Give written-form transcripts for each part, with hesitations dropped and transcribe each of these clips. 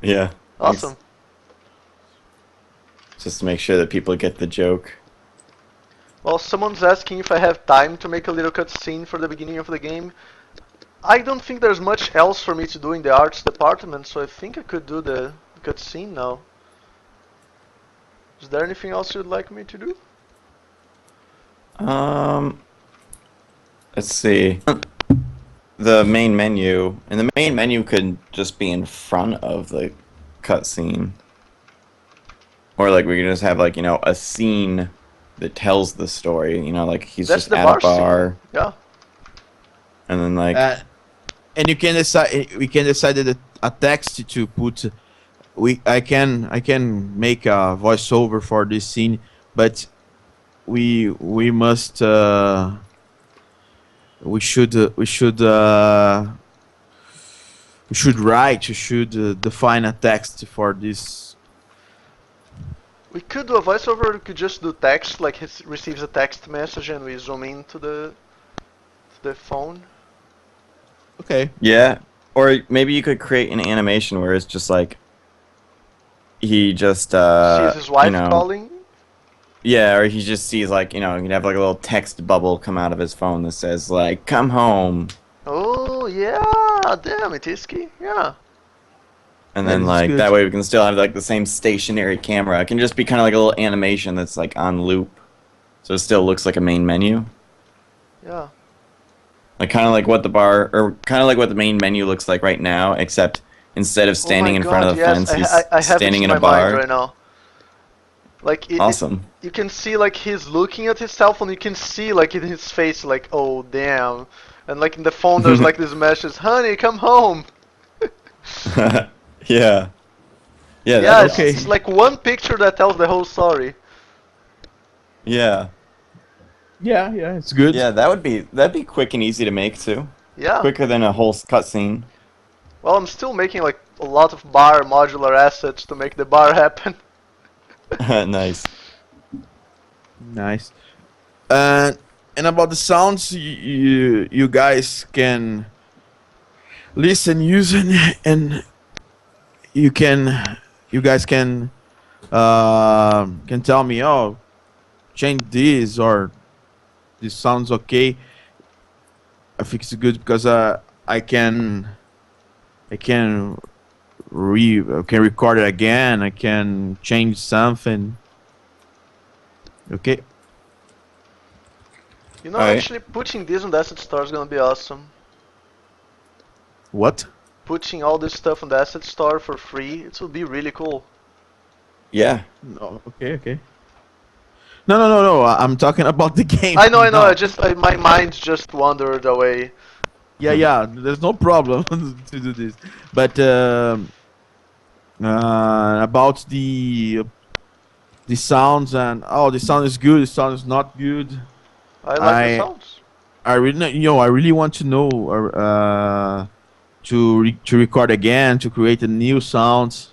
Yeah. Thanks. Awesome. Just to make sure that people get the joke. Well, someone's asking if I have time to make a little cutscene for the beginning of the game. I don't think there's much else for me to do in the arts department, so I think I could do the cutscene now. Is there anything else you'd like me to do? Let's see. The main menu, and the main menu could just be in front of the cutscene, or like we could just have like a scene that tells the story. Like he's That's just the at bar a bar, scene. Yeah. and then like And you can decide. We can decide that a text to put. I can make a voiceover for this scene, but we must. We should write. We should define a text for this. We could do a voiceover, we could just do text, like he receives a text message and we zoom into the phone. Okay. yeah, or maybe you could create an animation where it's just like he just Sees his wife you know, calling. yeah, or he just sees like you can have like a little text bubble come out of his phone that says like "come home," Oh yeah, damn Eteeski, yeah. and That then is like good. that way we can still have like the same stationary camera. It can just be kind of like a little animation that's like on loop, so it still looks like a main menu. Yeah. Like kind of like what the bar, or kind of like what the main menu looks like right now, except instead of standing Oh my in front God, of the yes, fence, he's I have standing it in in a my mind bar. right now. Like Awesome. you can see like he's looking at his cell phone. You can see like in his face like, oh damn, and like in the phone there's like this message, honey, come home. Yeah. Yeah. Yeah, That's okay. it's awesome. like one picture that tells the whole story. Yeah. Yeah, it's good. Yeah, that'd be quick and easy to make too. Yeah. Quicker than a whole cutscene. Well, I'm still making like a lot of bar modular assets to make the bar happen. Nice. Nice. And about the sounds, you guys can listen, use, and you guys can tell me, oh, change this or this sounds okay. I think it's good because I can record it again. I can change something. Okay. You know, Alright. actually putting this on the asset store is gonna be awesome. What? Putting all this stuff on the asset store for free, it will be really cool. Yeah. No. Okay. No. I'm talking about the game. I know, now. my mind just wandered away. Yeah. There's no problem to do this, but about the sounds and the sound is good. The sound is not good. I like the sounds. I really want to know to record again, to create a new sounds.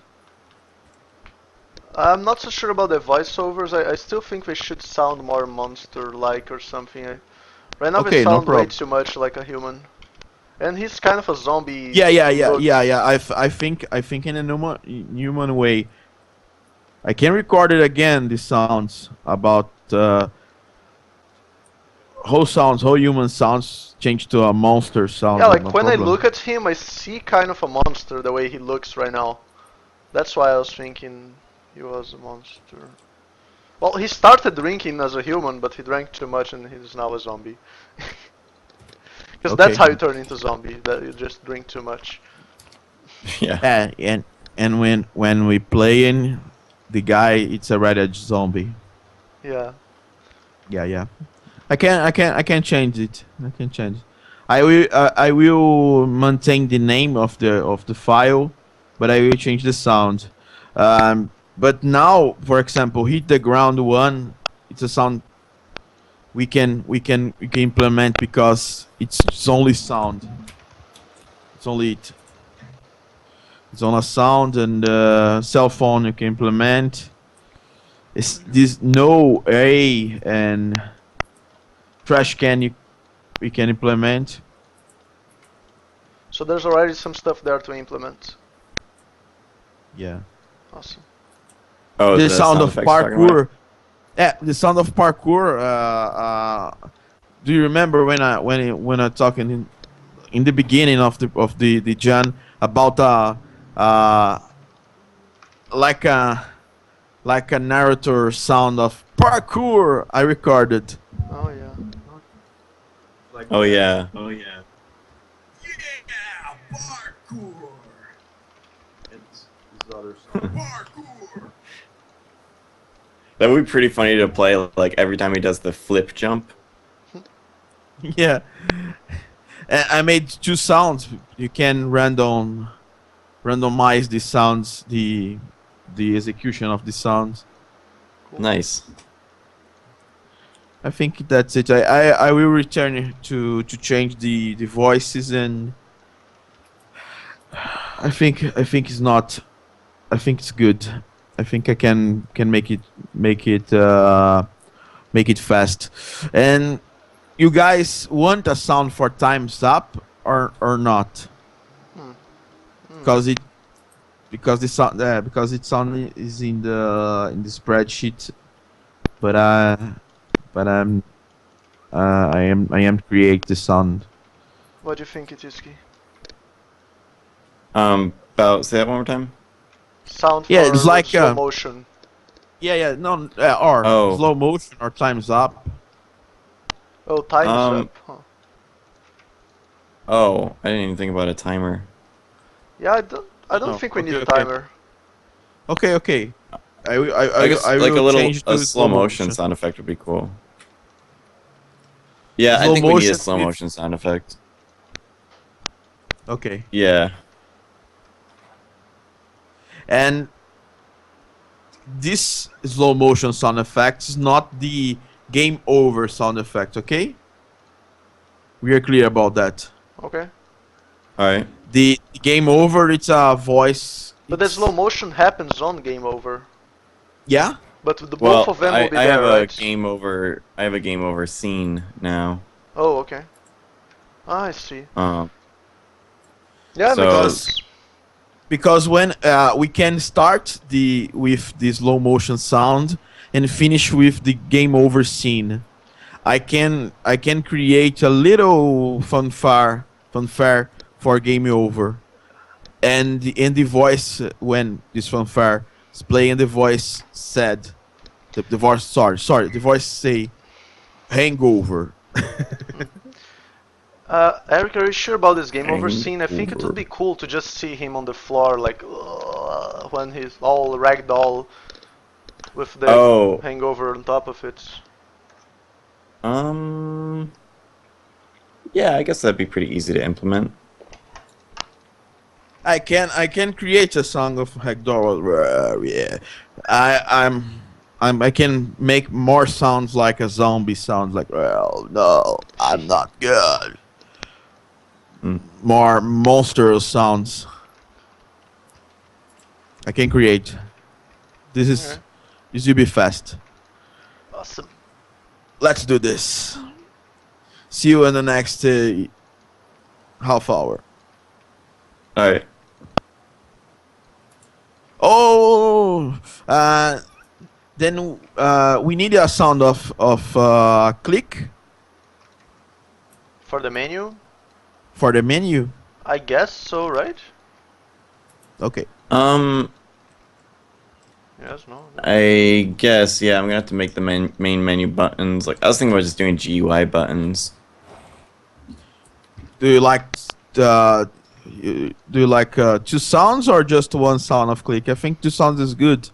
I'm not so sure about the voiceovers. I still think they should sound more monster-like or something. Right now they Okay, no sound way problem. too much like a human. And he's kind of a zombie. Yeah. look. I think in a human way. I can record it again. The sounds about whole human sounds change to a monster sound. Yeah, like no when I problem. look at him, I see kind of a monster the way he looks right now. That's why I was thinking he was a monster. Well, he started drinking as a human, but he drank too much and he's now a zombie. Because that's how you turn into zombie, that you just drink too much. Yeah. And when we play in the guy, it's already a zombie. Yeah. Yeah. I can change it. I can change it. I will maintain the name of the file, but I will change the sound. But now, for example, hit the ground one. It's a sound we can implement because it's only sound. It's only it. It's on a sound and cell phone you can implement. It's this no A and trash can we can implement. So there's already some stuff there to implement. Yeah. Awesome. Oh, The the sound sound of effects you're talking about? parkour. Yeah, the sound of parkour. Do you remember when I talking in the beginning of the Jan about uh like a like a narrator sound of parkour I recorded. Oh yeah. Like Oh that. yeah. Yeah, parkour. It's this other sound. Parkour. That would be pretty funny to play like every time he does the flip jump. Yeah. And I made two sounds. You can randomize the sounds, the execution of the sounds. Cool. Nice. I think that's it. I will return to change the voices, and I think it's not. I think it's good. I think I can make it fast. And you guys want a sound for times up or not? Hmm. Hmm. Because it because the sound because it sound is in the spreadsheet, but but I am create the sound. What do you think, Eteeski? About say that one more time. Sound Yeah, it's for like slow motion. yeah, no, or Oh, slow motion or times up. Oh, times um, up. Huh. oh, I didn't even think about a timer. Yeah, I don't No, think we need okay, a okay, timer. okay. I guess I like will change a to slow slow motion motion. sound effect would be cool. Yeah, I Slow think we need a motion slow with motion sound effect. okay, Yeah. and this slow motion sound effect is not the game over sound effect. Okay, we are clear about that. Okay. All right. The game over, it's a voice. But the slow It's motion happens on game over. yeah. But the both Well, of them will be I have there, a right? game over. I have a game over scene now. Oh, okay. Ah, I see. Um, Yeah, it makes so because sense. because when we can start the with the slow motion sound and finish with the game over scene. I can create a little fanfare for game over, and the voice when this fanfare is playing, the voice said the voice sorry the voice say hangover. Eric, are you sure about this game over hang scene? I think it would over. be cool to just see him on the floor, like when he's all ragdoll with the Oh, hangover on top of it. um, yeah, I guess that'd be pretty easy to implement. I can create a song of Hagdor. Yeah, I can make more sounds like a zombie sounds like well no I'm not good. Mm. More monstrous sounds I can create. This is Okay. this will be fast. Awesome. Let's do this. See you in the next half hour. All right. Oh, then we need a sound of click For the menu? for the menu. I guess so, right? Okay. Um, Yes, no. I guess yeah. I'm gonna have to make the main menu buttons. Like I was thinking about just doing GUI buttons. Do you like do you like two sounds or just one sound of click? I think two sounds is good.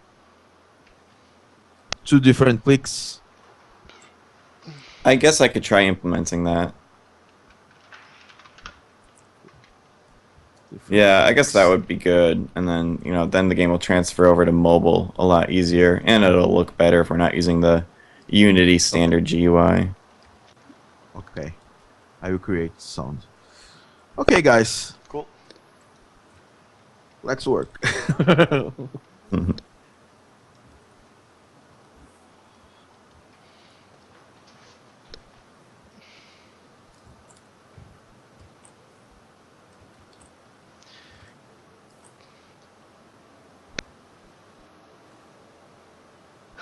Two different clicks. I guess I could try implementing that. Yeah, I guess that would be good. And then, then the game will transfer over to mobile a lot easier. And it'll look better if we're not using the Unity standard GUI. Okay. I will create sound. Okay, guys. Cool. Let's work. Mhm.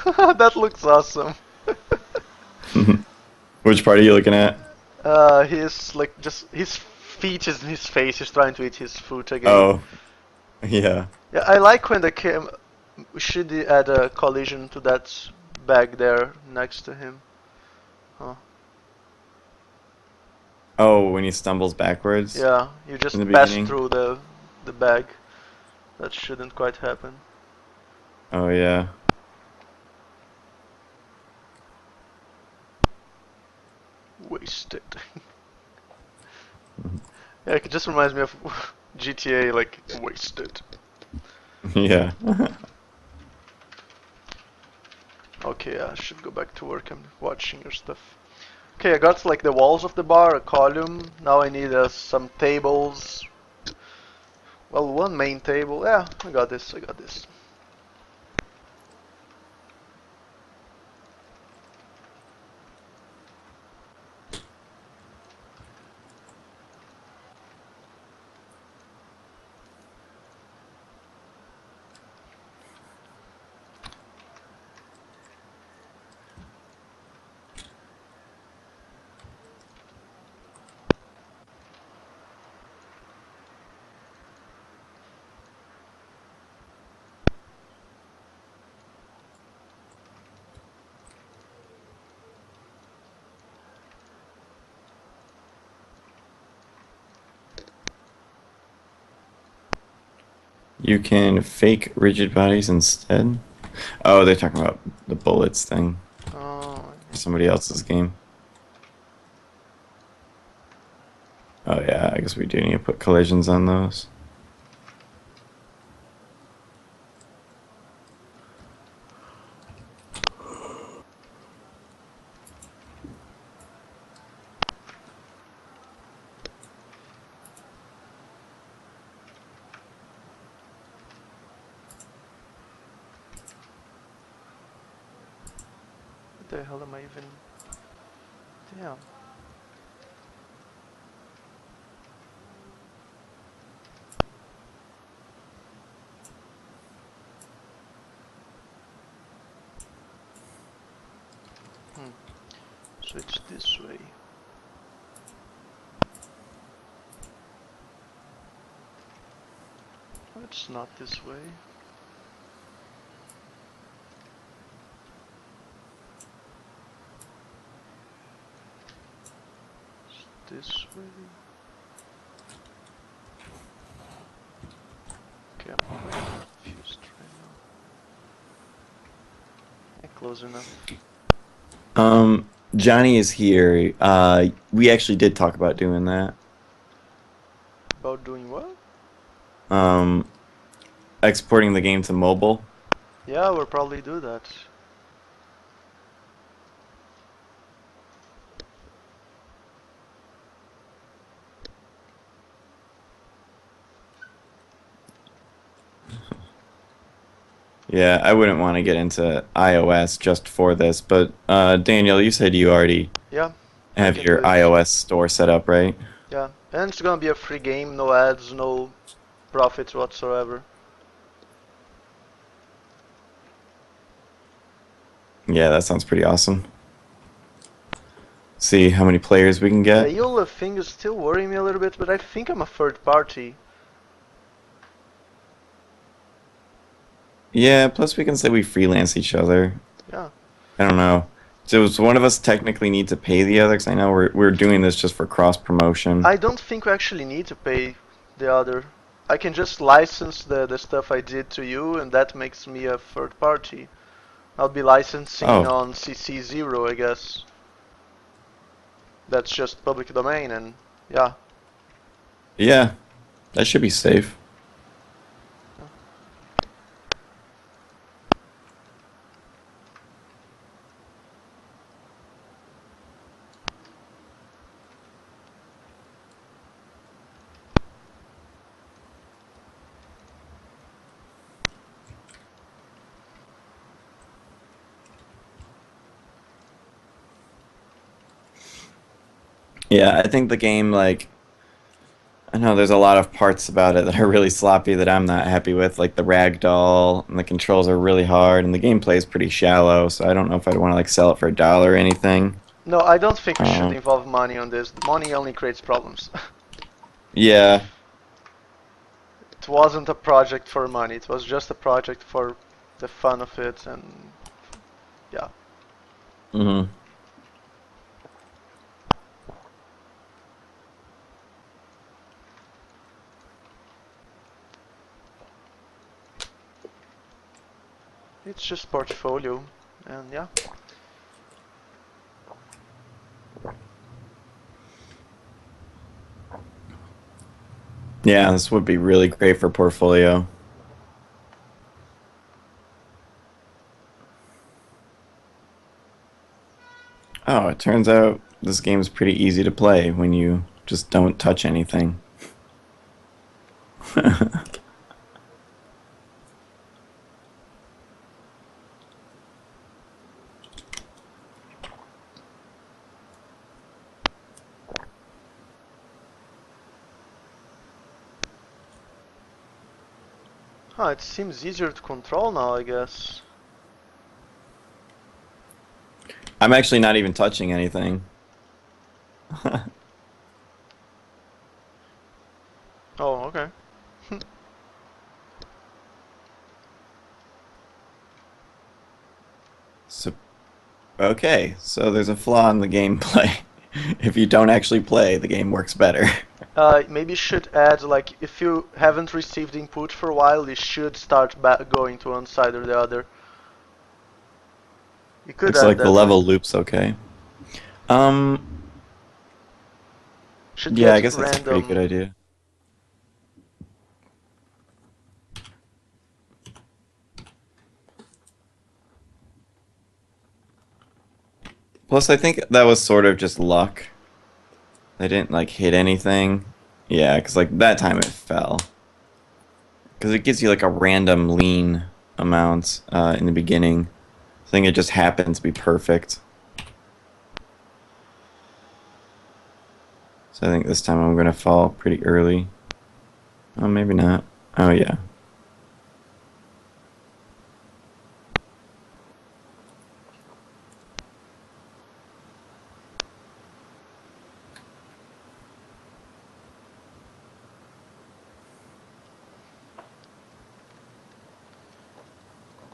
That looks awesome. Which part are you looking at? He's like just his feet is in his face. He's trying to eat his food again. Oh, yeah. Yeah, I like when the cam. We should add a collision to that bag there next to him. Huh. Oh, when he stumbles backwards Yeah, you in the just pass beginning. through the bag. That shouldn't quite happen. Oh, yeah. Wasted. Yeah, it just reminds me of GTA, like wasted. Yeah. Okay, I should go back to work. I'm watching your stuff. Okay, I got like the walls of the bar, a column. Now I need some tables. Well, one main table. Yeah, I got this. I got this. You can fake rigid bodies instead. Oh, they're talking about the bullets thing. Oh, Somebody else's game. Oh yeah, I guess we do need to put collisions on those. what the hell am I even? Damn. Hmm. So it's this way. Oh, it's not this way. It's this way. Okay, I'm quite confused right now. Yeah, close enough. Johnny is here. We actually did talk about doing that. About doing what? Um, Exporting the game to mobile. Yeah, we'll probably do that. Yeah, I wouldn't want to get into iOS just for this, but Daniel, you said you already Yeah, I have can do your it. iOS store set up, right? Yeah, and it's gonna be a free game, no ads, no profits whatsoever. Yeah, that sounds pretty awesome. See how many players we can The get. EOLA thing is still worrying me a little bit, but I think I'm a third party. Yeah, plus we can say we freelance each other. Yeah. I don't know. So does one of us technically need to pay the other? 'Cause I know we're doing this just for cross promotion. I don't think we actually need to pay the other. I can just license the stuff I did to you, and that makes me a third party. I'll be licensing Oh, on CC0, I guess. That's just public domain, and yeah. yeah, that should be safe. Yeah, I think the game, like, I know there's a lot of parts about it that are really sloppy that I'm not happy with, like the ragdoll, and the controls are really hard, and the gameplay is pretty shallow, so I don't know if I'd want to like sell it for $1 or anything. No, I don't think we should Um, involve money on this. Money only creates problems. yeah. It wasn't a project for money. It was just a project for the fun of it, and yeah. Hmm. It's just portfolio, and yeah. Yeah, this would be really great for portfolio. Oh, it turns out this game's pretty easy to play when you just don't touch anything. Huh, it seems easier to control now, I guess. I'm actually not even touching anything. Oh, okay. So, okay, so there's a flaw in the gameplay. If you don't actually play, the game works better. Maybe you should add, like, if you haven't received input for a while, you should start going to one side or the other. You could Looks add like the that, like, level loop's okay. Um, should yeah, I get guess that's a pretty good random. idea. Plus, I think that was sort of just luck. They didn't like hit anything. Yeah, because like that time it fell. Because it gives you like a random lean amount in the beginning. I think it just happened to be perfect. So I think this time I'm gonna fall pretty early. Oh, maybe not. Oh yeah.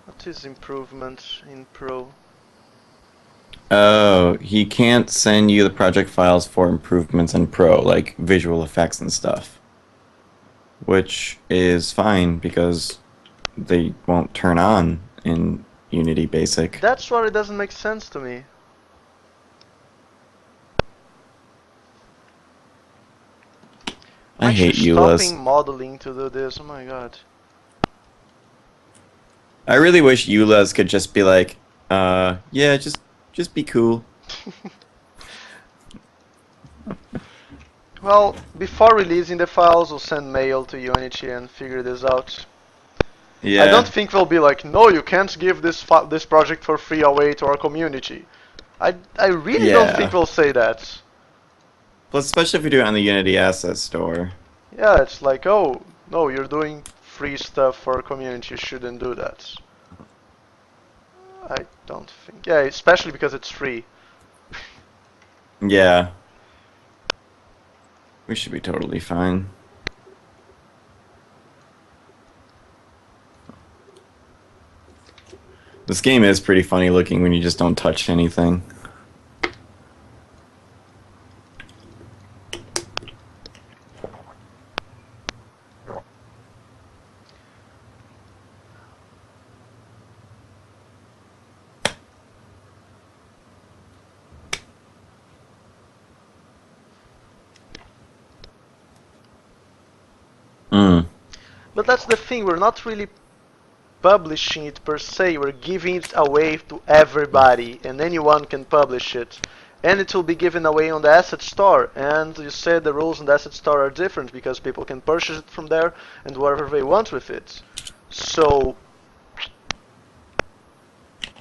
What is improvement in Pro? Oh, he can't send you the project files for improvements in Pro, like visual effects and stuff. Which is fine because they won't turn on in Unity Basic. That's why it doesn't make sense to me. I'm I actually hate stopping EULAs. modeling to do this. Oh my god. I really wish EULAs could just be like, yeah, just be cool. Well, before releasing the files, we'll send mail to Unity and figure this out. I don't Yeah, think they'll be like, no, you can't give this project for free away to our community. I really don't think yeah. they'll say that. Plus, especially if you do it on the Unity Asset Store. Yeah, it's like, oh, no, you're doing free stuff for our community, you shouldn't do that. I don't think. Yeah, especially because it's free. Yeah, we should be totally fine. This game is pretty funny looking when you just don't touch anything. Mm. But that's the thing, we're not really publishing it per se, we're giving it away to everybody, and anyone can publish it. And it will be given away on the asset store, and you said the rules on the asset store are different because people can purchase it from there and do whatever they want with it. So,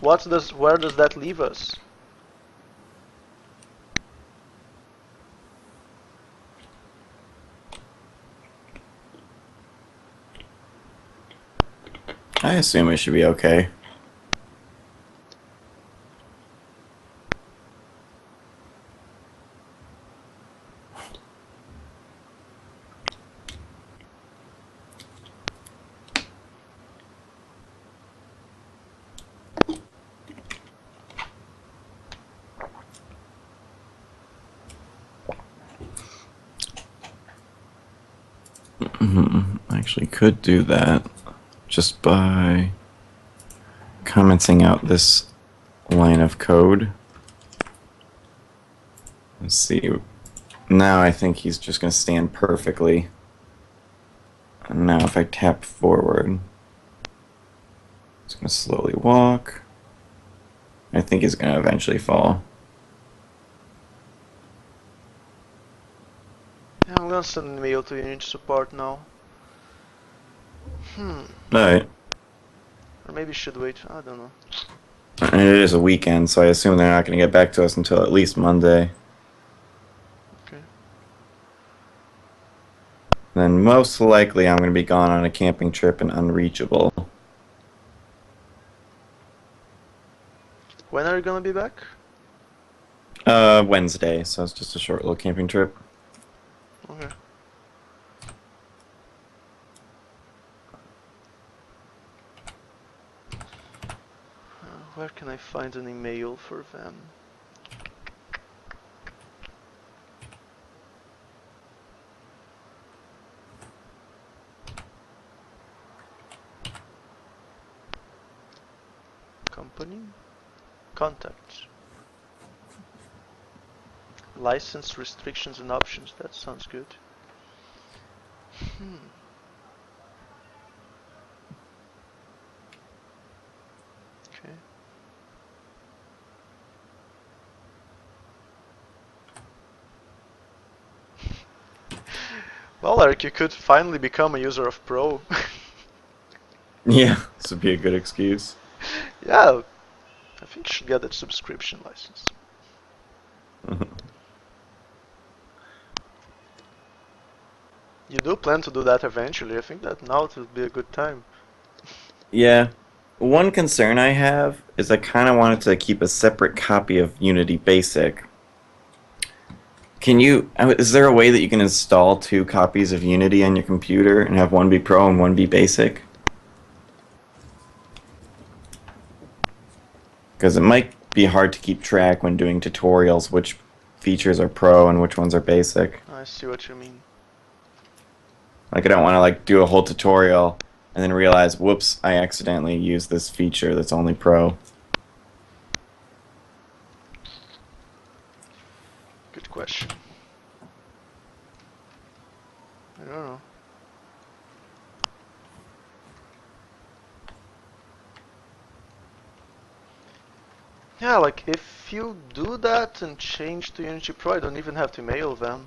where does that leave us? I assume it should be okay. Actually could do that just by commenting out this line of code. Let's see. Now I think he's just going to stand perfectly. And now if I tap forward, it's going to slowly walk. I think he's going to eventually fall. Yeah, I'm gonna send an email to Unity support now. Alright. Or maybe should wait, I don't know. And it is a weekend, so I assume they're not going to get back to us until at least Monday. Okay. Then most likely I'm going to be gone on a camping trip and unreachable. When are you gonna be back? Wednesday, so it's just a short little camping trip. Okay. Where can I find an email for them? Company? Contact. License restrictions and options, that sounds good. Okay. Well, Eric, you could finally become a user of Pro. Yeah, this would be a good excuse. Yeah, I think you should get that subscription license. You do plan to do that eventually. I think that now it would be a good time. Yeah. One concern I have is I kind of wanted to keep a separate copy of Unity Basic. Is there a way that you can install 2 copies of Unity on your computer and have one be Pro and one be Basic? Because it might be hard to keep track when doing tutorials which features are Pro and which ones are Basic. I see what you mean. Like I don't want to like do a whole tutorial and then realize, whoops, I accidentally used this feature that's only Pro. Good question. I don't know. Yeah, like if you do that and change to Unity Pro, I don't even have to mail them.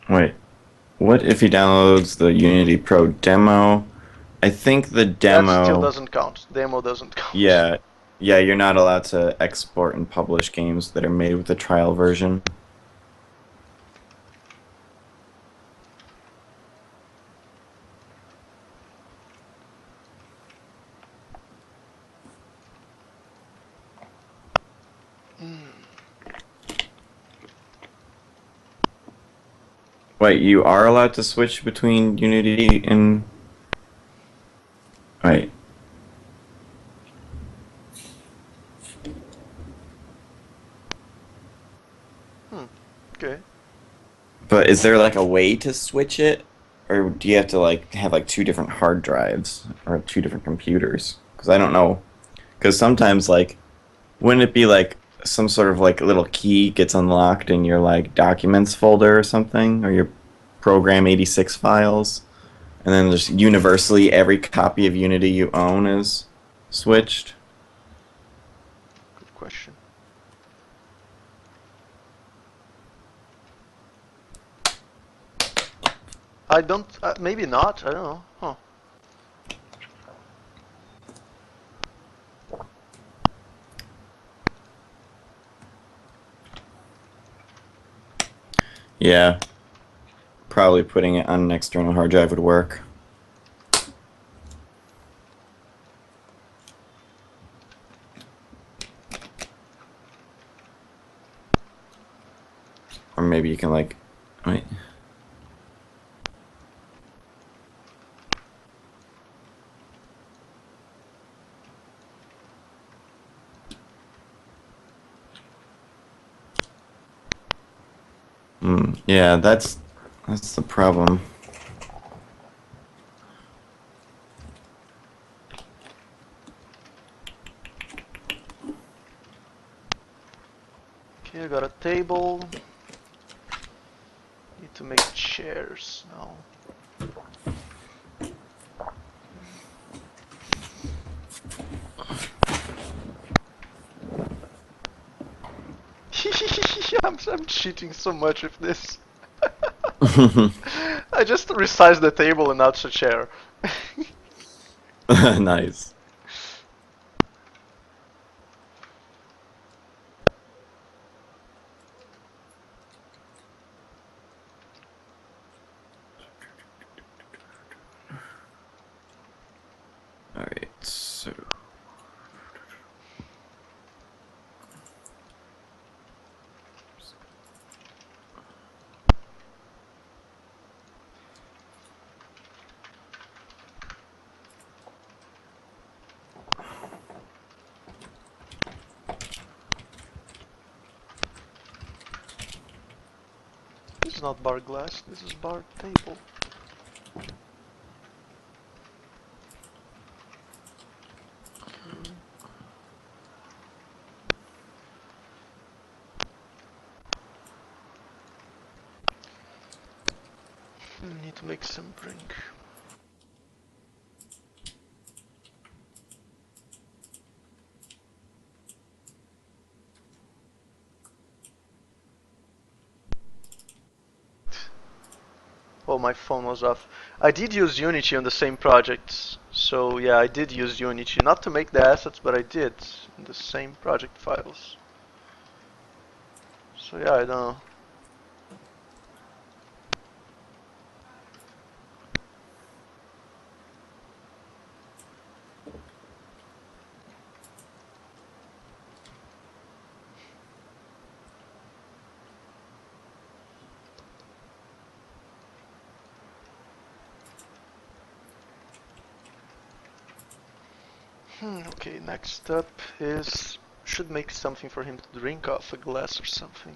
Wait, what if he downloads the Unity Pro demo? I think the demo... That still doesn't count. Demo doesn't count. Yeah, you're not allowed to export and publish games that are made with the trial version. Wait, you are allowed to switch between Unity and... Wait. Okay. But is there like a way to switch it? Or do you have to like have like 2 different hard drives or 2 different computers? Because I don't know. Because sometimes like, wouldn't it be like some sort of like little key gets unlocked in your like documents folder or something, or your program 86 files, and then just universally every copy of Unity you own is switched? Good question. I don't. Maybe not. I don't know. Huh. Yeah. Probably putting it on an external hard drive would work. Or maybe you can like, wait. Yeah, that's the problem. Okay, I got a table. Need to make chairs now. I'm cheating so much with this. I just resized the table and now it's a chair. Nice. All right, so. This is not bar glass, this is bar table. Need to make some drink. Oh, my phone was off. I did use Unity on the same project. So yeah, I did use Unity. Not to make the assets, but I did. In the same project files. So yeah, I don't know. Okay, next up is... should make something for him to drink off a glass or something.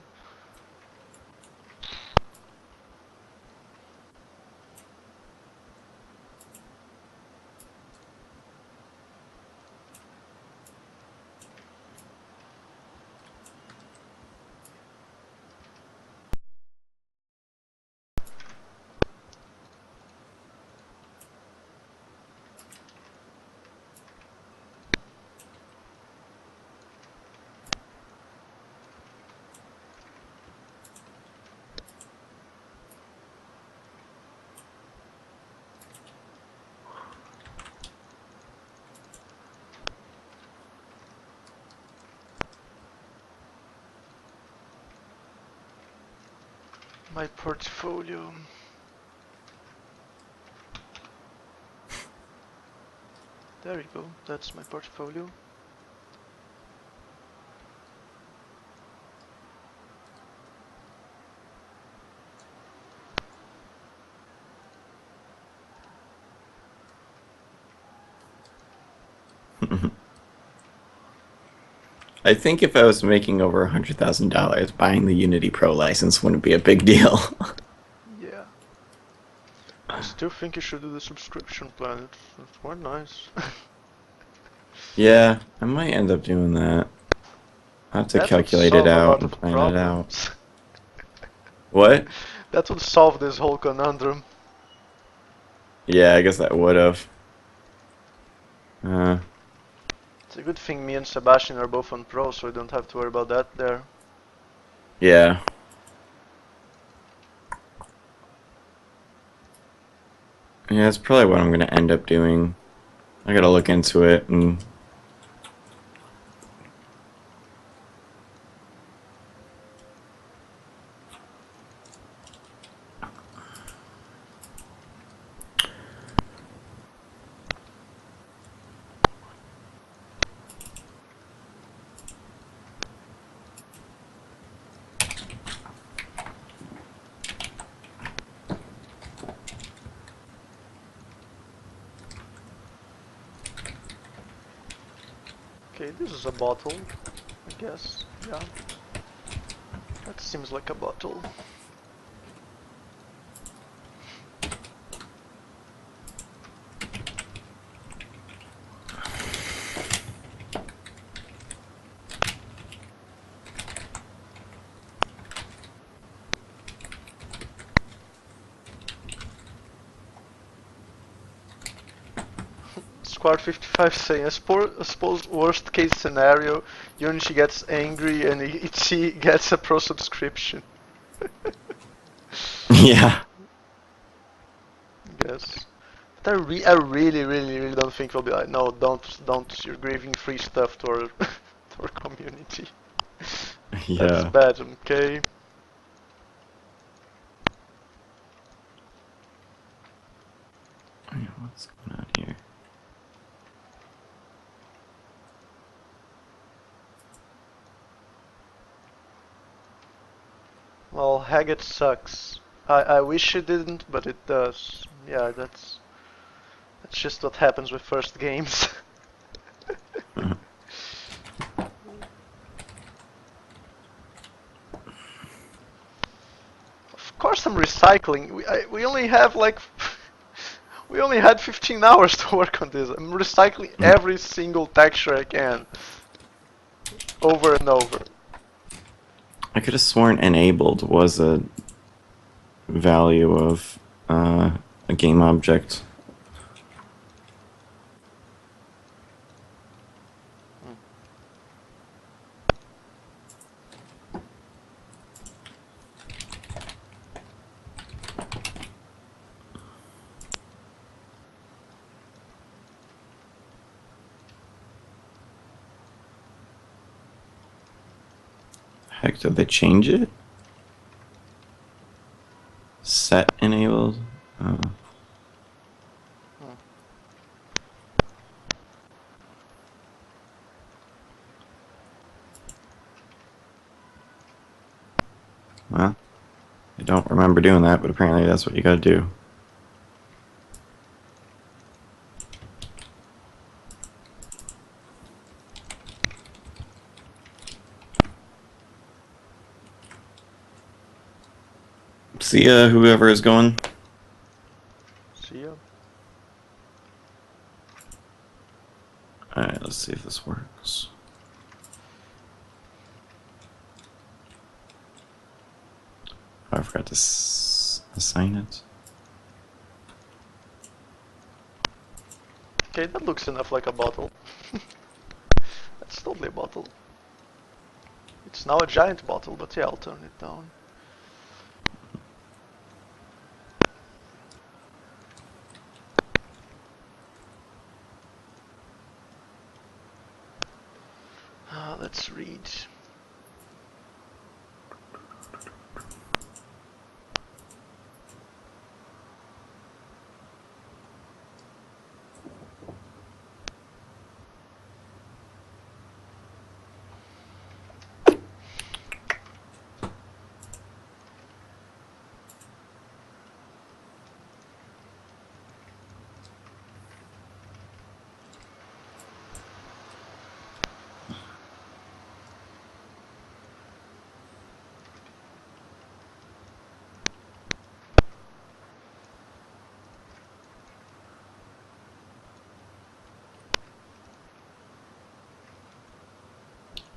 My portfolio. There you go, that's my portfolio. I think if I was making over $100,000, buying the Unity Pro license wouldn't be a big deal. Yeah. I still think you should do the subscription plan, it's quite nice. Yeah, I might end up doing that. I'll have to That would calculate it solve a out lot and of the plan it out. problems. What? That would solve this whole conundrum. Yeah, I guess that would have. It's a good thing me and Sebastian are both on Pro, so we don't have to worry about that there. Yeah. Yeah, that's probably what I'm gonna end up doing. I gotta look into it and Okay, this is a bottle, I guess. Yeah. That seems like a bottle. Squad 55 saying, I suppose worst case scenario, Yunichi gets angry and Ichi gets a pro subscription. Yeah. Yes. But I really don't think we'll be like, no, don't, you're giving free stuff to our, to our community. That's Yeah. bad, okay? What's going on here? Well, Haggett sucks. I wish it didn't, but it does. Yeah, that's just what happens with first games. Of course I'm recycling. We only have like we only had 15 hours to work on this. I'm recycling every single texture I can over and over. I could have sworn enabled was a value of a game object. Heck, did they change it? Set enabled? Well, I don't remember doing that, but apparently that's what you gotta do. See ya, whoever is going. See ya. Alright, let's see if this works. Oh, I forgot to assign it. Okay, that looks enough like a bottle. That's totally a bottle. It's now a giant bottle, but yeah, I'll turn it down. Let's read.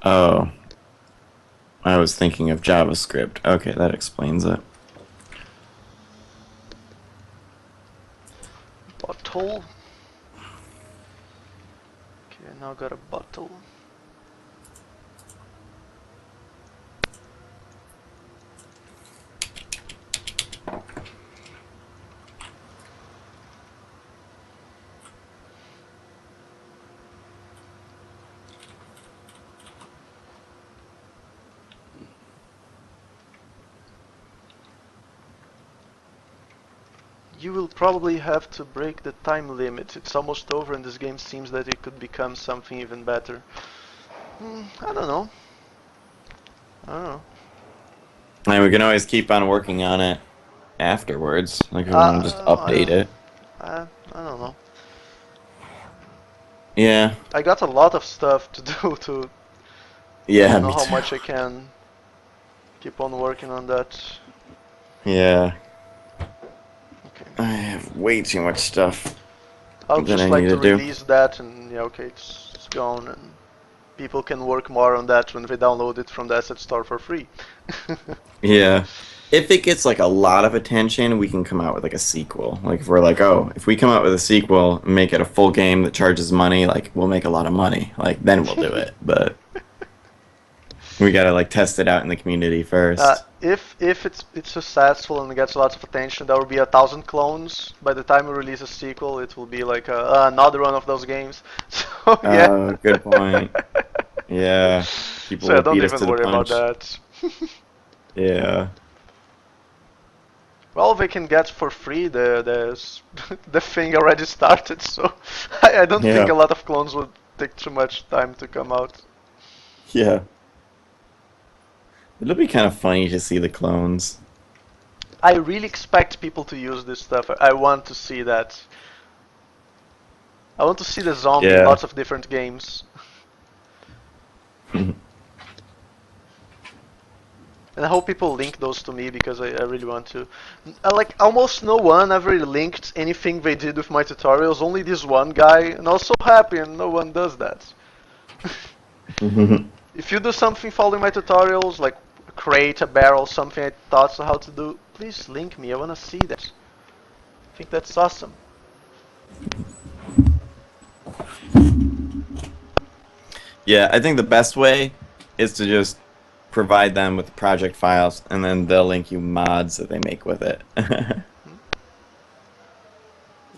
Oh. I was thinking of JavaScript. Okay, that explains it. Bottle. Okay, I now got a bottle. You will probably have to break the time limit. It's almost over and this game seems that it could become something even better. I don't know. I don't know. And we can always keep on working on it afterwards. Like, if we want to just update it. I don't know. Yeah. I got a lot of stuff to do to. I Yeah, don't know me how too. much I can keep on working on that. Yeah. Okay. I have way too much stuff I would that just I like need to to do. release that, and yeah, okay, it's gone, and people can work more on that when they download it from the asset store for free. Yeah. If it gets like a lot of attention, we can come out with like a sequel. Like if we're like, oh, if we come out with a sequel and make it a full game that charges money, like we'll make a lot of money. Like then we'll do it. But we gotta like test it out in the community first. If it's successful and gets lots of attention, there will be 1,000 clones. By the time we release a sequel, it will be like another one of those games. So yeah. Good point. Yeah. People So yeah, will don't beat us to even the worry about punch. that. Yeah. Well, they can get for free the thing already started, so I don't think Yeah. a lot of clones would take too much time to come out. Yeah. It'll be kind of funny to see the clones. I really expect people to use this stuff. I want to see that. I want to see the zombie in Yeah. lots of different games. And I hope people link those to me because I really want to. Like almost no one ever linked anything they did with my tutorials. Only this one guy, and I was so happy, and no one does that. If you do something following my tutorials, like create a barrel, something I taught you how to do, please link me. I want to see that. I think that's awesome. Yeah, I think the best way is to just provide them with project files, and then they'll link you mods that they make with it.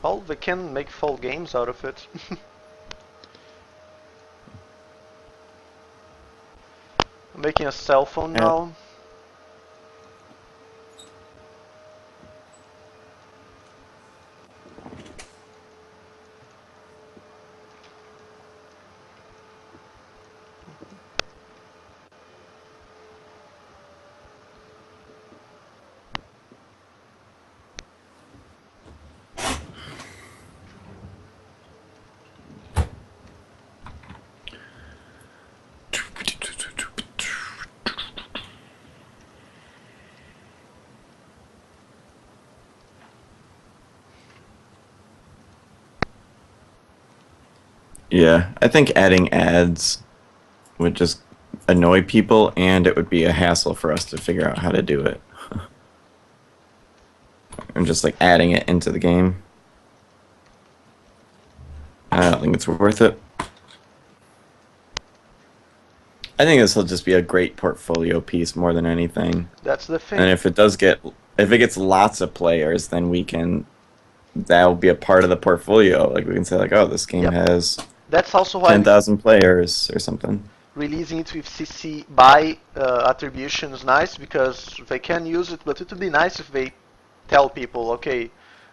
Well, they can make full games out of it. I'm making a cell phone Yeah. now. Yeah, I think adding ads would just annoy people, and it would be a hassle for us to figure out how to do it. And just like adding it into the game. I don't think it's worth it. I think this will just be a great portfolio piece more than anything. That's the thing. And if it gets lots of players, then that'll be a part of the portfolio. Like we can say like, oh, this game Yep. has That's also why 10,000 players or something. releasing it with CC BY attribution is nice because they can use it, but it would be nice if they tell people, okay,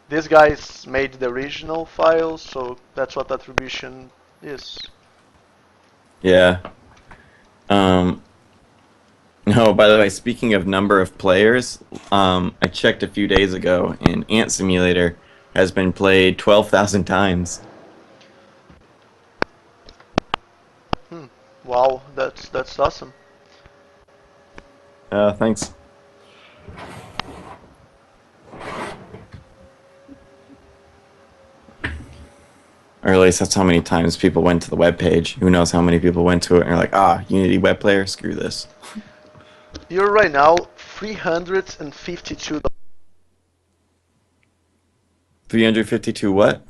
this guy's made the original file, so that's what attribution is. Yeah. No, by the way, speaking of number of players, I checked a few days ago, and Ant Simulator has been played 12,000 times. Wow, that's awesome. Thanks. Or at least that's how many times people went to the web page. Who knows how many people went to it and are like, Unity web player, screw this. You're right now 352. 352 what?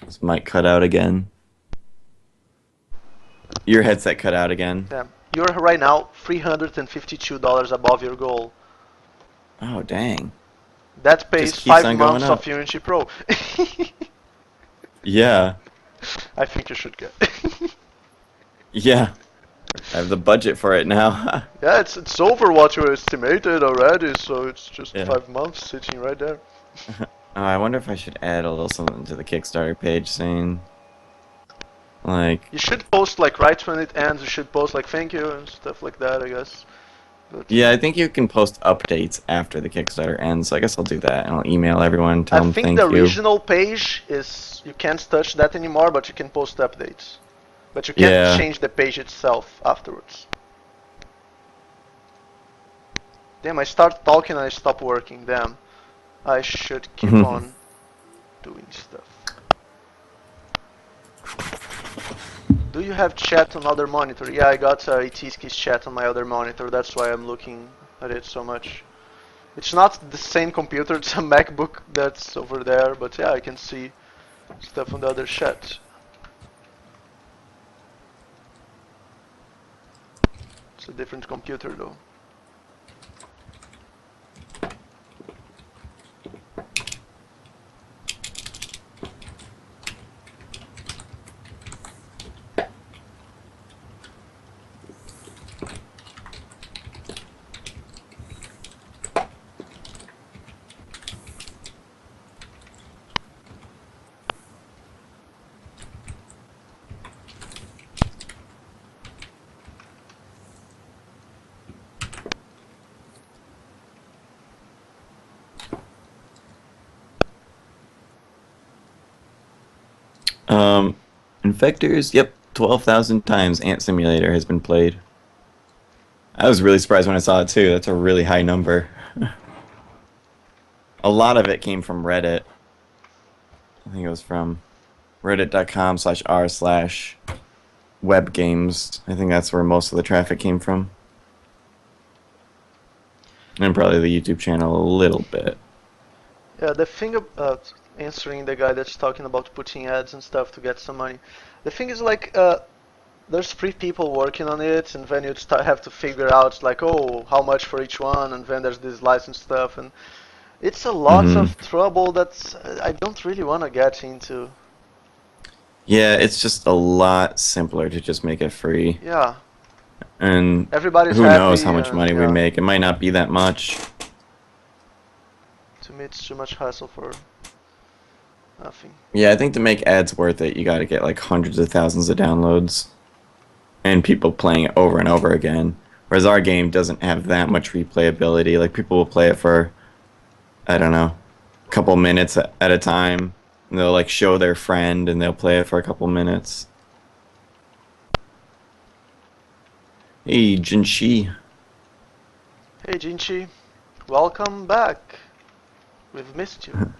This mic cut out again. Your headset cut out again. Yeah, you're right now $352 above your goal. Oh, dang. That pays Just keeps 5 on going months up. of Unity Pro. Yeah. I think you should get. Yeah. I have the budget for it now. Yeah, it's over what you estimated already, so it's just Yeah. 5 months sitting right there. I wonder if I should add a little something to the Kickstarter page saying, like, You should post like right when it ends. You should post like thank you and stuff like that, I guess. But Yeah, I think you can post updates after the Kickstarter ends. So I guess I'll do that, and I'll email everyone, I tell them think the thank you. original page is you can't touch that anymore, but you can post updates. But you can't Yeah. change the page itself afterwards. Damn, I start talking and I stop working. Damn. I should keep on doing stuff. Do you have chat on other monitor? Yeah, I got Eteeski's chat on my other monitor. That's why I'm looking at it so much. It's not the same computer, it's a MacBook that's over there, but yeah, I can see stuff on the other chat. It's a different computer though. Infectors, yep, 12,000 times Ant Simulator has been played. I was really surprised when I saw it too. That's a really high number. A lot of it came from Reddit. I think it was from reddit.com/r/webgames. I think that's where most of the traffic came from. And probably the YouTube channel a little bit. Yeah, the thing about answering the guy that's talking about putting ads and stuff to get some money. The thing is like, there's 3 people working on it, and then you have to figure out like, oh, how much for each one, and then there's this license stuff, and it's a lot Mm-hmm. of trouble that I don't really want to get into. Yeah, it's just a lot simpler to just make it free. Yeah, And everybody's who knows how happy, much and money we yeah, make. It might not be that much. to me it's too much hassle for nothing. Yeah, I think to make ads worth it, you got to get like hundreds of thousands of downloads and people playing it over and over again. Whereas our game doesn't have that much replayability. Like people will play it for, I don't know, a couple minutes at a time. And they'll like show their friend and they'll play it for a couple minutes. Hey, Jinshi. Hey Jinchi, welcome back. We've missed you.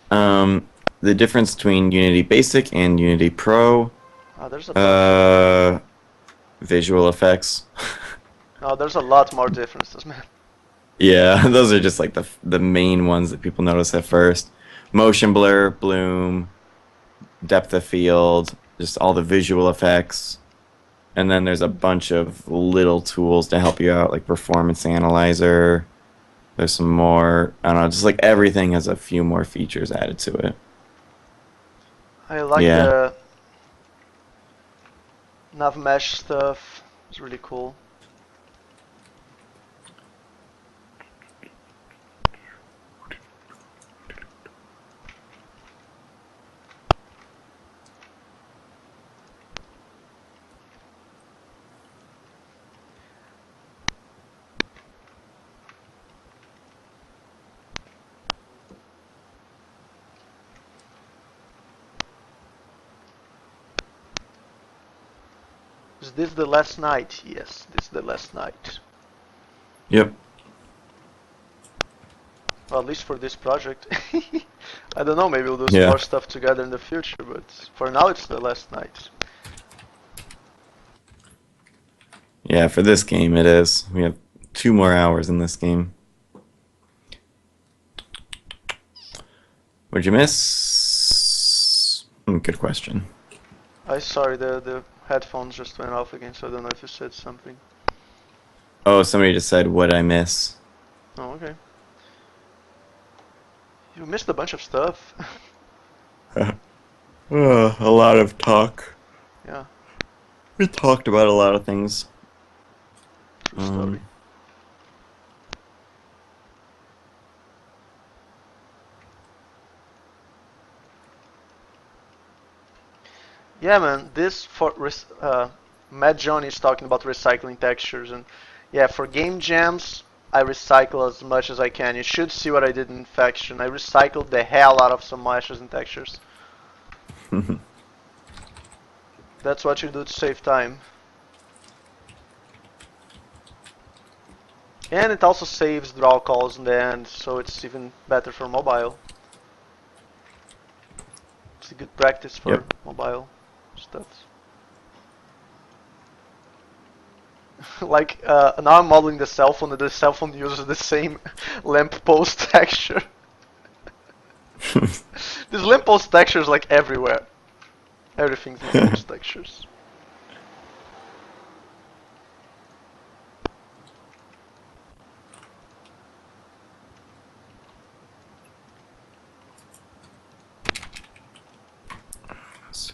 The difference between Unity Basic and Unity Pro. Oh, there's a bunch. Visual effects. Oh, there's a lot more differences, man. Yeah, those are just like the main ones that people notice at first. Motion blur, bloom, depth of field, just all the visual effects. And then there's a bunch of little tools to help you out, like Performance Analyzer. There's some more, I don't know, just like everything has a few more features added to it. I like Yeah. the nav mesh stuff. It's really cool. Is this the last night? Yes, this is the last night. Yep. Well, at least for this project. I don't know, maybe we'll do some Yeah. more stuff together in the future, but for now it's the last night. Yeah, for this game it is. We have 2 more hours in this game. What'd you miss? Good question. Sorry, the headphones just went off again, so I don't know if you said something. Oh, somebody just said, what'd I miss? Oh, okay. You missed a bunch of stuff. A lot of talk. Yeah, We talked about a lot of things. true story. Yeah, man, this for Mad John is talking about recycling textures, and Yeah, for game jams, I recycle as much as I can. You should see what I did in Infection. I recycled the hell out of some meshes and textures. That's what you do to save time. And it also saves draw calls in the end, so it's even better for mobile. It's a good practice for Yep. mobile stuff. Like, now I'm modeling the cell phone, and the cell phone uses the same lamppost texture. This lamppost texture is like everywhere. Everything's lamppost textures. Let's see.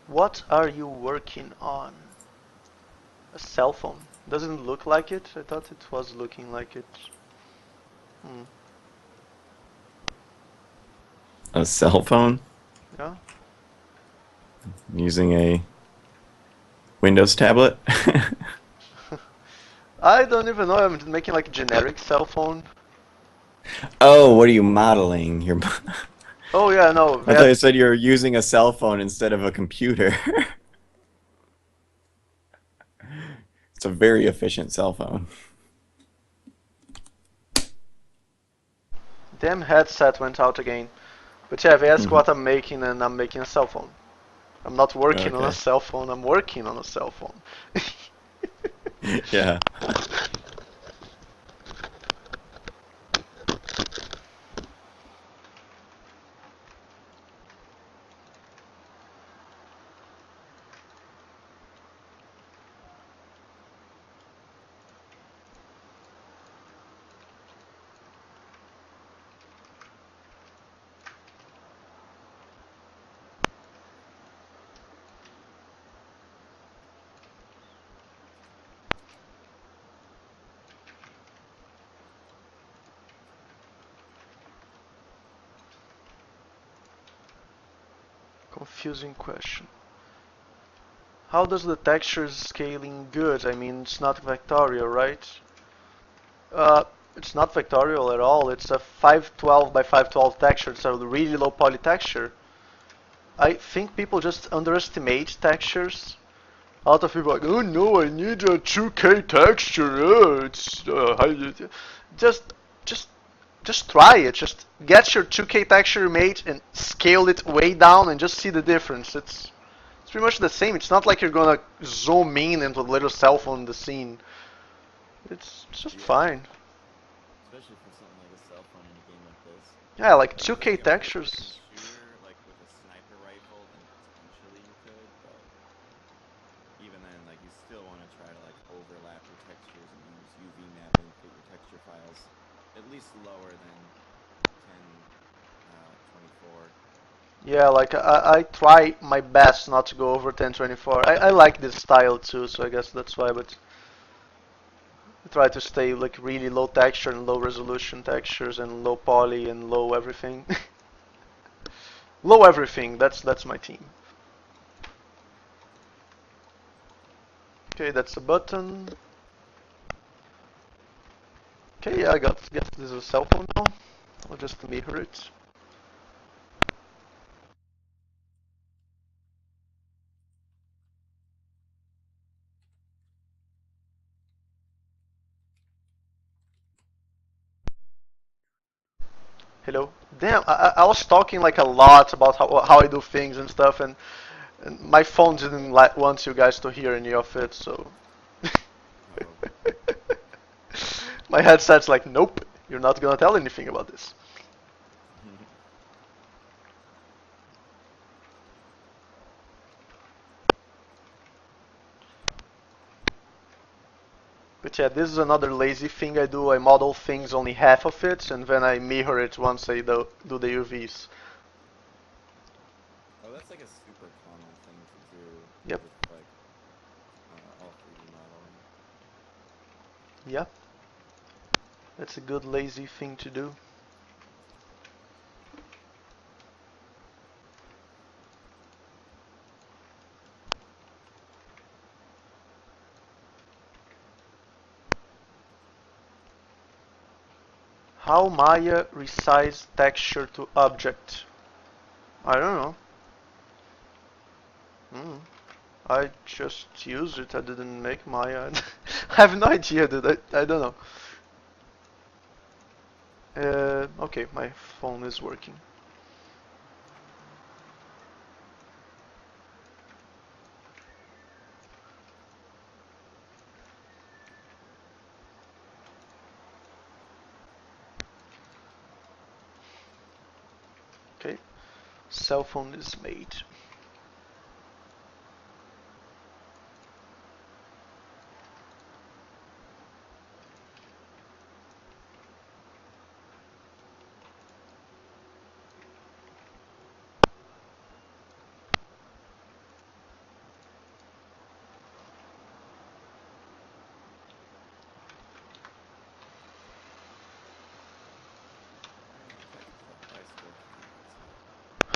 What are you working on? A cell phone. Doesn't look like it? I thought it was looking like it. Hmm. A cell phone Yeah. using a Windows tablet. I don't even know. I'm making like a generic cell phone. Oh, what are you modeling? You're. Oh yeah, no. I thought you said you're using a cell phone instead of a computer. It's a very efficient cell phone. Damn headset went out again. But yeah, they ask what I'm making, and I'm making a cell phone. I'm not working on a Okay. cell phone. I'm working on a cell phone. Yeah. Confusing question. How does the texture scaling good? I mean, it's not vectorial, right? It's not vectorial at all. It's a 512 by 512 texture. It's a really low poly texture. I think people just underestimate textures. A lot of people are like, oh no, I need a 2K texture. Just, just, just try it. Just get your 2K texture made and scale it way down and just see the difference. It's pretty much the same. It's not like you're gonna zoom in into a little cell phone in the scene. It's just fine. Especially for something like a cell phone in a game like this. Yeah, like If it was 2K like a first-person textures. shooter, like with a sniper rifle, then potentially you could, but even then, like you still want to try to like overlap your textures and use UV mapping to get your texture files at least lower than 1024. Yeah, like I try my best not to go over 1024. I like this style too, so I guess that's why. But I try to stay like really low texture and low resolution textures and low poly and low everything. Low everything. That's my team. Okay, that's a button. Okay, yeah, I got guess this is a cell phone now. I'll just mirror it. Hello. Damn, I was talking like a lot about how I do things and stuff, and my phone didn't want you guys to hear any of it, so. Oh. My headset's like, nope, you're not gonna tell anything about this. But yeah, this is another lazy thing I do. I model things only half of it, and then I mirror it once I do the UVs. Oh, that's like a super common thing to do Yep. with like all 3D modeling. Yep. That's a good lazy thing to do. How Maya resize texture to object? I don't know. I just used it. I didn't make Maya. I have no idea, dude. I don't know. Okay, my phone is working. Okay, cell phone is made.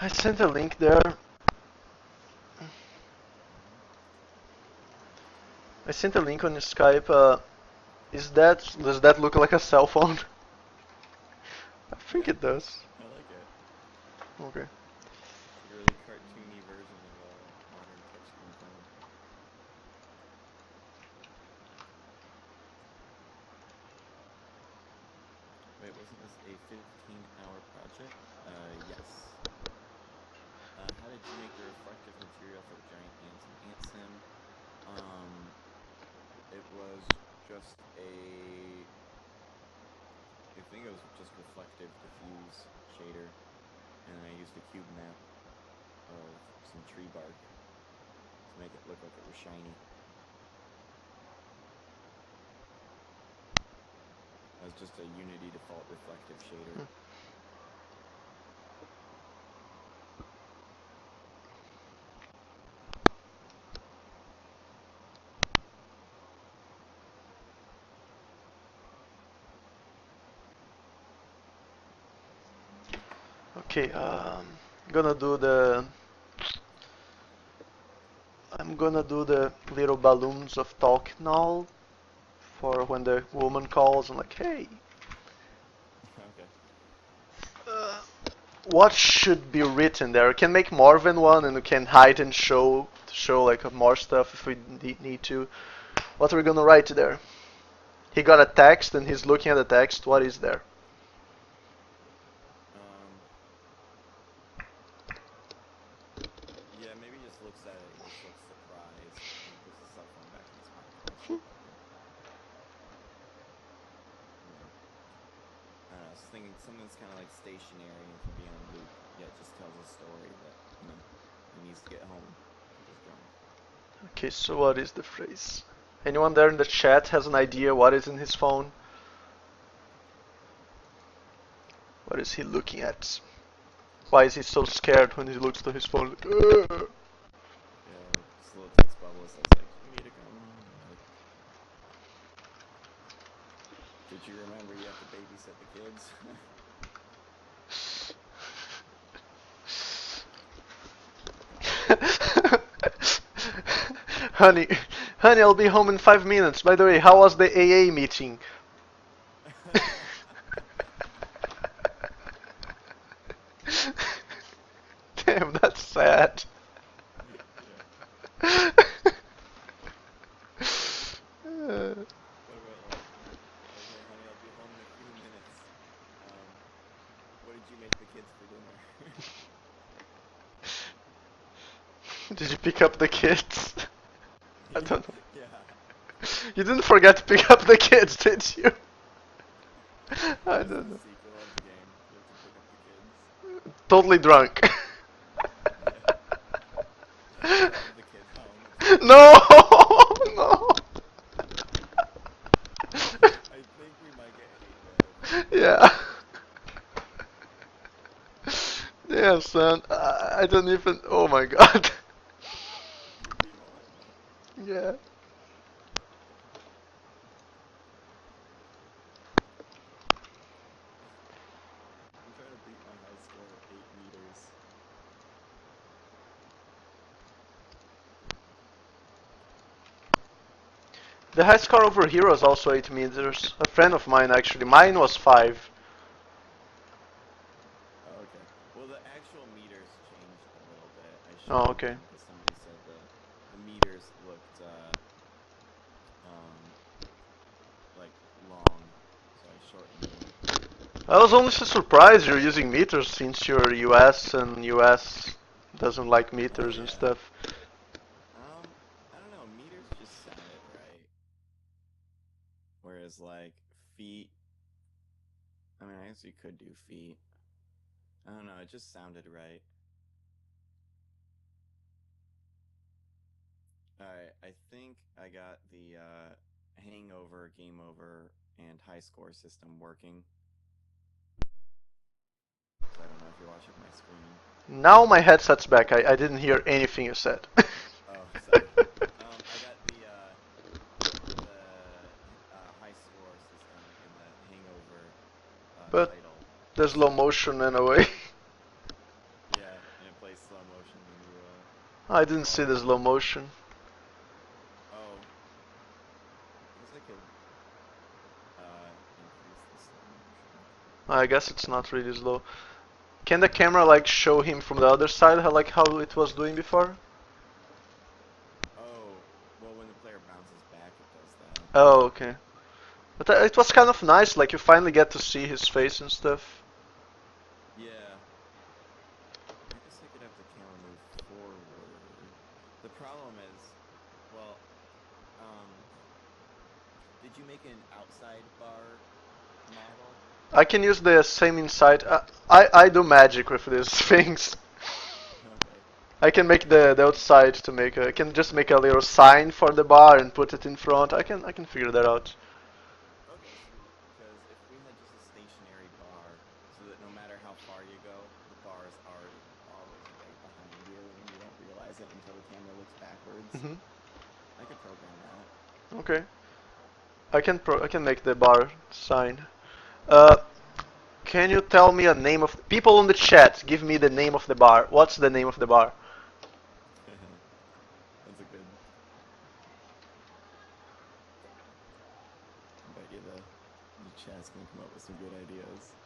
I sent a link there. I sent a link on Skype. Does that look like a cell phone? I think Yeah, it does. I like it. Okay. It's like a really cartoony version of a modern touchscreen phone. Wait, wasn't this a 15-hour project? Yes. How did you make the reflective material for the giant ants and ant sim? It was just I think it was just reflective diffuse shader, and I used a cube map of some tree bark to make it look like it was shiny. That was just a Unity default reflective shader. Okay, gonna do the I'm gonna do the little balloons of talk now for when the woman calls. I'm like, hey, Okay. what should be written there? We can make more than one, and we can hide and show like more stuff if we need to. What are we gonna write there? He got a text and he's looking at the text. What is there? Yeah, maybe he just looks at it and just looks surprised and puts his cell phone back in his pocket or something. I don't know, I was thinking something that's kind of like stationary and can be on loop, yet just tells a story that, he needs to get home because he's drunk. Okay, so what is the phrase? Anyone there in the chat has an idea what is in his phone? What is he looking at? Why is he so scared when he looks to his phone? Ugh. Yeah, like this little text bubble says like, you need to come home. Like, did you remember you have to babysit the kids? honey, honey, I'll be home in 5 minutes. By the way, how was the AA meeting? Damn, that's sad. Yeah. What about like, hey honey, I'll be home in a few minutes. What did you make the kids for dinner? Did you pick up the kids? I don't know. Yeah. You didn't forget to pick up the kids, did you? I This is don't the know. sequel of the game. You have to pick up the kids. Totally drunk. Yeah. Drive the kids home. It's like, No! No! Yeah. Damn, son. I don't even. Oh my god. Yeah. I'm trying to beat my high score of 8 meters. The high score over here was also 8 meters. A friend of mine actually. Mine was 5. Oh, okay. Well, the actual meters changed a little bit. I Oh, shortened okay. them because somebody said the meters looked um like long, so I shortened them. I was honestly surprised you're using meters since you're US and US doesn't like Oh meters and yeah. stuff. I don't know. Meters just sounded right, whereas like feet. I mean, I guess you could do feet. I don't know. It just sounded right. Alright, I think I got the hangover, game over, and high score system working. So I don't know if you're watching my screen. Now my headset's back. I didn't hear anything you said. Oh, sorry. I got the high score system and the hangover But title the slow set. motion in a way. Yeah, and it plays slow motion when you I didn't see call the it. slow motion. Oh, I guess I could increase the slow motion. I guess it's not really slow. Can the camera like show him from the other side how it was doing before? Oh, well, when the player bounces back, it does that. Oh, okay. But it was kind of nice, like you finally get to see his face and stuff. Yeah. I guess I could have the camera move forward. The problem is, well, um, did you make an outside bar model? I can use the same inside. I do magic with these things. Okay. I can make the outside to make I can just make a little sign for the bar and put it in front. I can figure that out. Okay, sweet. Because if we had just a stationary bar, so that no matter how far you go, the bar is already always right behind you, and you don't realize it until the camera looks backwards, Hmm. I could program that. Okay. I can make the bar sign. Uh, can you tell me a name of people on the chat? Give me the name of the bar. What's the name of the bar? That's a good. I bet you the chat's gonna come up with some good ideas.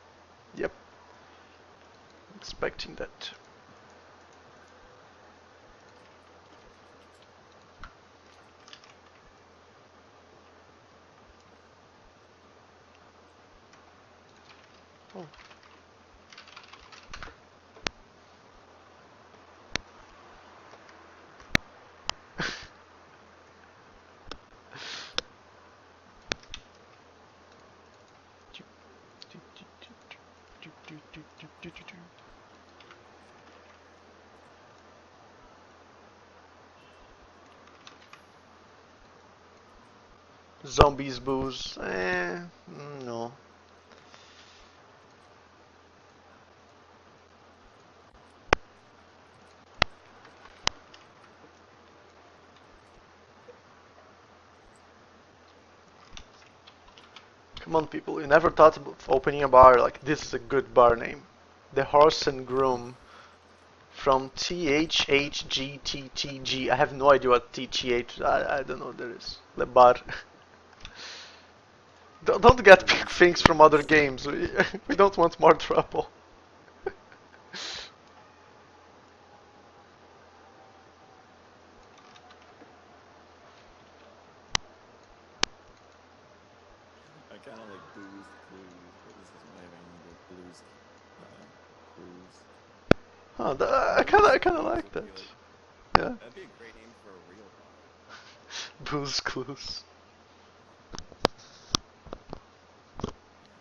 Yep. Expecting that. Oh. Zombies booze. No. Come on, people. You never thought of opening a bar like this is a good bar name. The Horse and Groom from THHGTTG. I have no idea what TTH. I don't know what that is. The bar. Don't get Blues things from other Clues. games. We don't want more trouble. I kind of like Booze Clues, but this is why I named it Blues Clues. Huh, I Booze kinda Clues like would be that. like Yeah. that'd be a great name for a real bar. Booze Clues.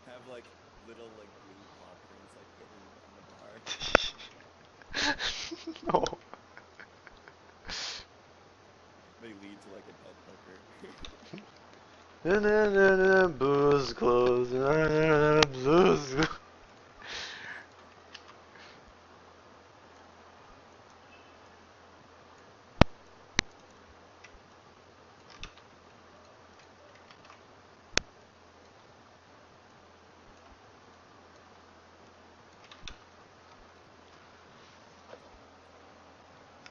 Have like little like blue paw prints like hidden around the bar. No. They lead to like a dead hooker. Na, na, na, na, booze Clues. Na, na, na,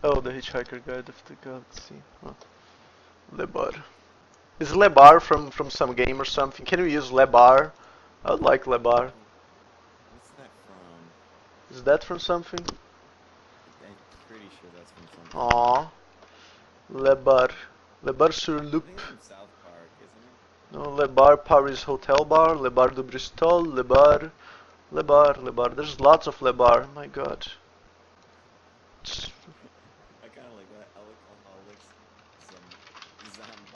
Oh, the Hitchhiker Guide of the Galaxy. Oh. Lebar. Is Lebar from some game or something? Can we use Lebar? I would like Lebar. What's that from? Is that from something? I'm pretty sure that's from something. Aww. Lebar. Lebar sur I Loup. think it's from South Park, isn't it? No, Lebar Paris Hotel Bar. Lebar de Bristol. Lebar. Lebar. There's lots of Lebar. My god. I kind of like that. Alcoholics, Zambanimus.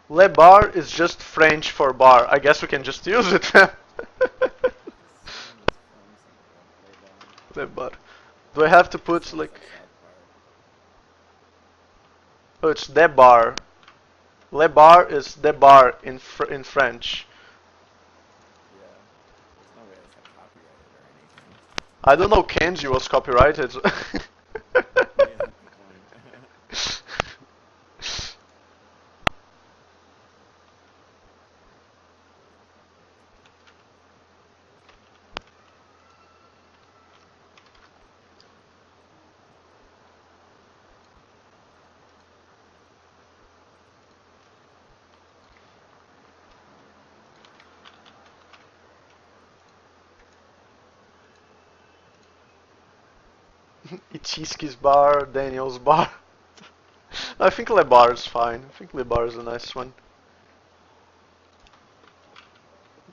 Le bar is just French for bar. I guess we can just use it. I sworn it's from something like Le Bar. Le bar. Do I have to It put sounds like... like South Park. Oh, it's de bar. Le bar is de bar in French. Yeah. There's no way it's like copyrighted or anything. I don't know kanji was copyrighted. Yeah, good point. Eteeski's bar, Daniel's bar. I think Le bar is fine. I think Le bar is a nice one.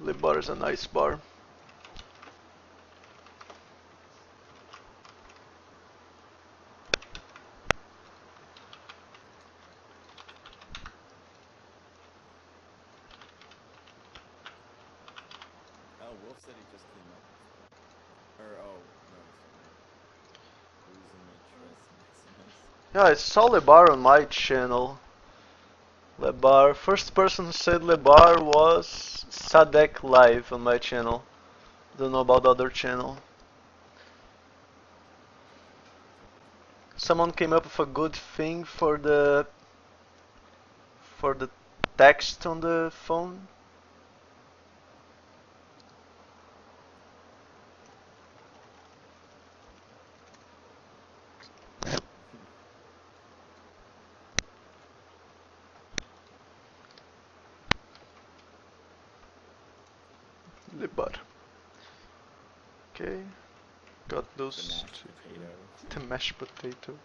Le bar is a nice bar. Oh, Wolf said he just came up with it. Or, oh, no, sorry. Losing my trust, Maximus. Yeah, I saw Le bar on my channel. Le bar. First person who said Le bar was Sadek Live on my channel. Don't know about the other channel. Someone came up with a good thing for the text on the phone. Le bar. Okay, got The those. mashed potato. The mashed potato.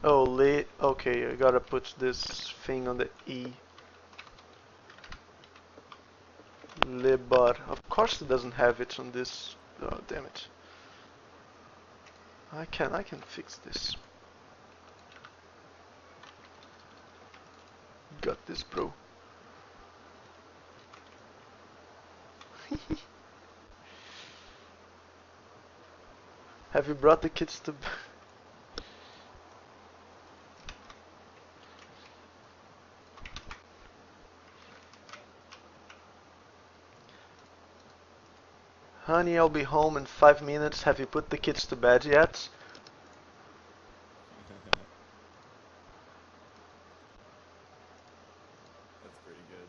Oh, okay, I gotta put this thing on the E. Le bar. Of course it doesn't have it on this. Oh, damn it. I can fix this. Got this, bro. Have you brought the kids to... Honey, I'll be home in 5 minutes. Have you put the kids to bed yet? That's pretty good.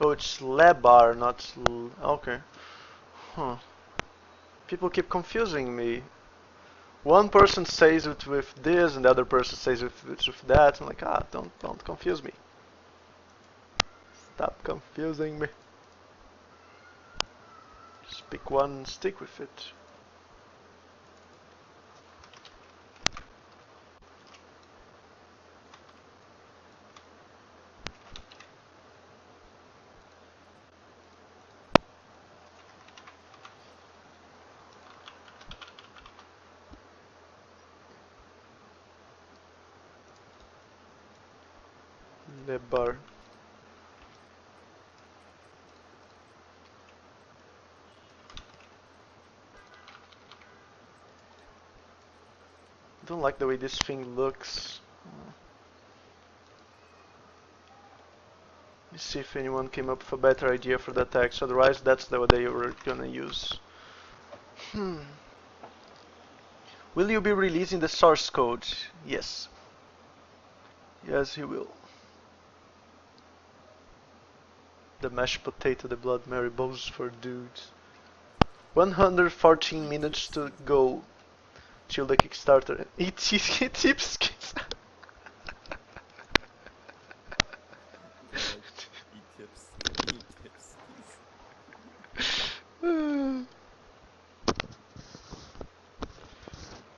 Oh, it's Lebar, not okay. Huh. People keep confusing me. One person says it with this, and the other person says it with that. I'm like, don't confuse me. Stop confusing me. Just pick one and stick with it. Lebar. I don't like the way this thing looks. Let me see if anyone came up with a better idea for the text. Otherwise, that's the way they were gonna use. Will you be releasing the source code? Yes. Yes, he will. The mashed potato, the Blood Mary, bows for dudes. 114 minutes to go till the Kickstarter. Eteeski. Eat tips. Eat tips.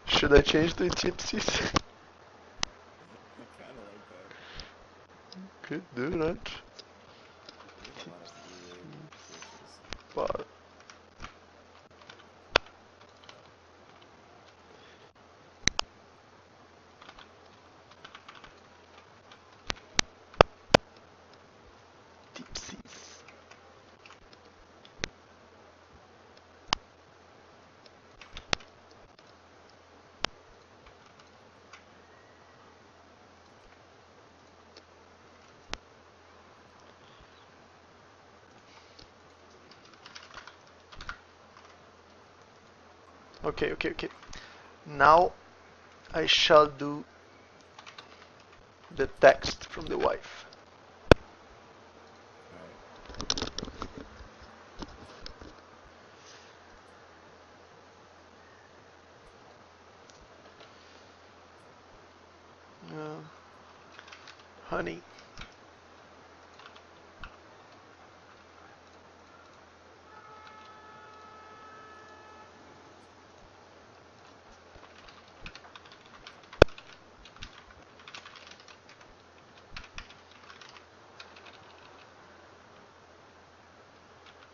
Should I change the tipsies? I kind of like that. Could do that. We have a lot of weird glitches. But tipsies. Okay. Now I shall do the text from the wife. Honey.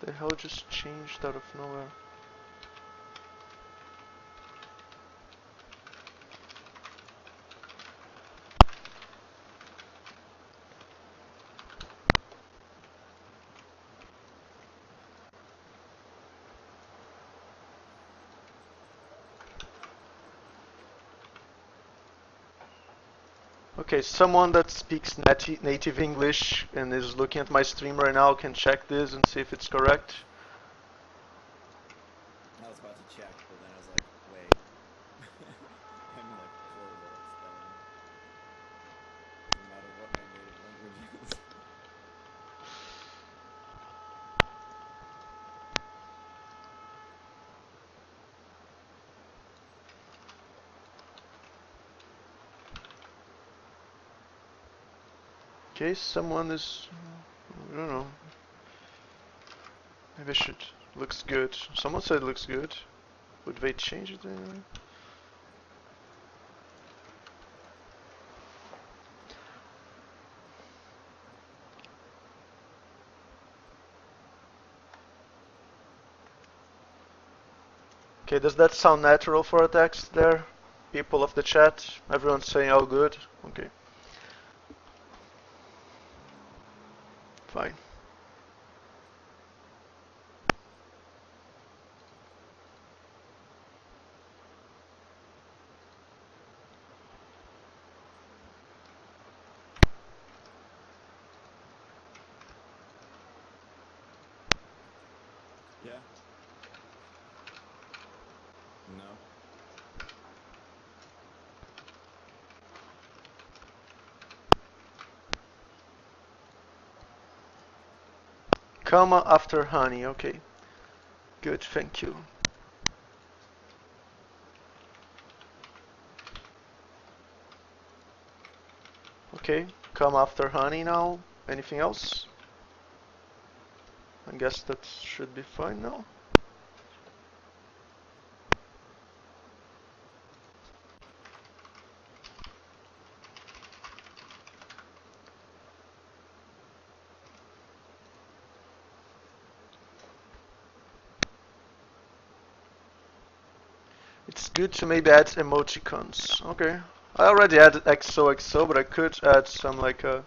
The hell just changed out of nowhere. Okay, someone that speaks native English and is looking at my stream right now can check this and see if it's correct. I was about to check, but then I was like, wait. I'm like horrible at spelling. Doesn't matter what my native language is. Okay, someone is... I don't know. Maybe I should... Looks good. Someone said it looks good. Would they change it anyway? Okay, does that sound natural for a text there? People of the chat? Everyone's saying all good? Okay. Fine. Yeah. No. Comma after honey, okay. Good, thank you. Okay, comma after honey now. Anything else? I guess that should be fine now. It's good to maybe add emoticons. Okay. I already added XOXO, but I could add some like a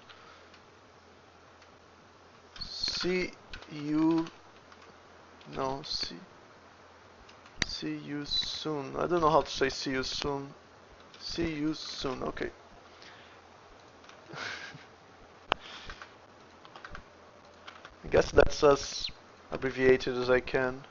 see you no see you soon. I don't know how to say see you soon. See you soon. Okay. I guess that's as abbreviated as I can.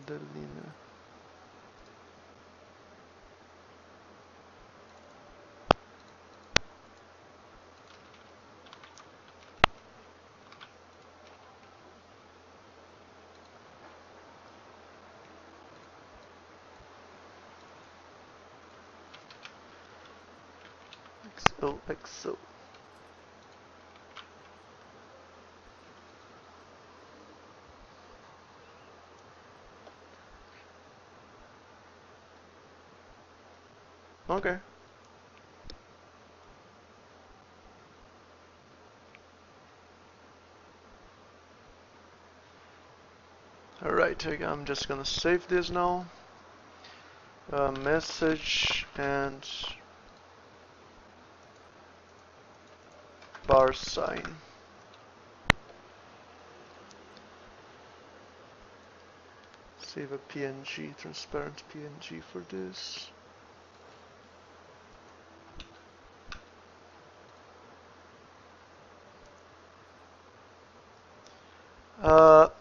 Adelina. XOXO. Okay. Alright, I'm just gonna save this now. Message and bar sign. Save a PNG, transparent PNG for this.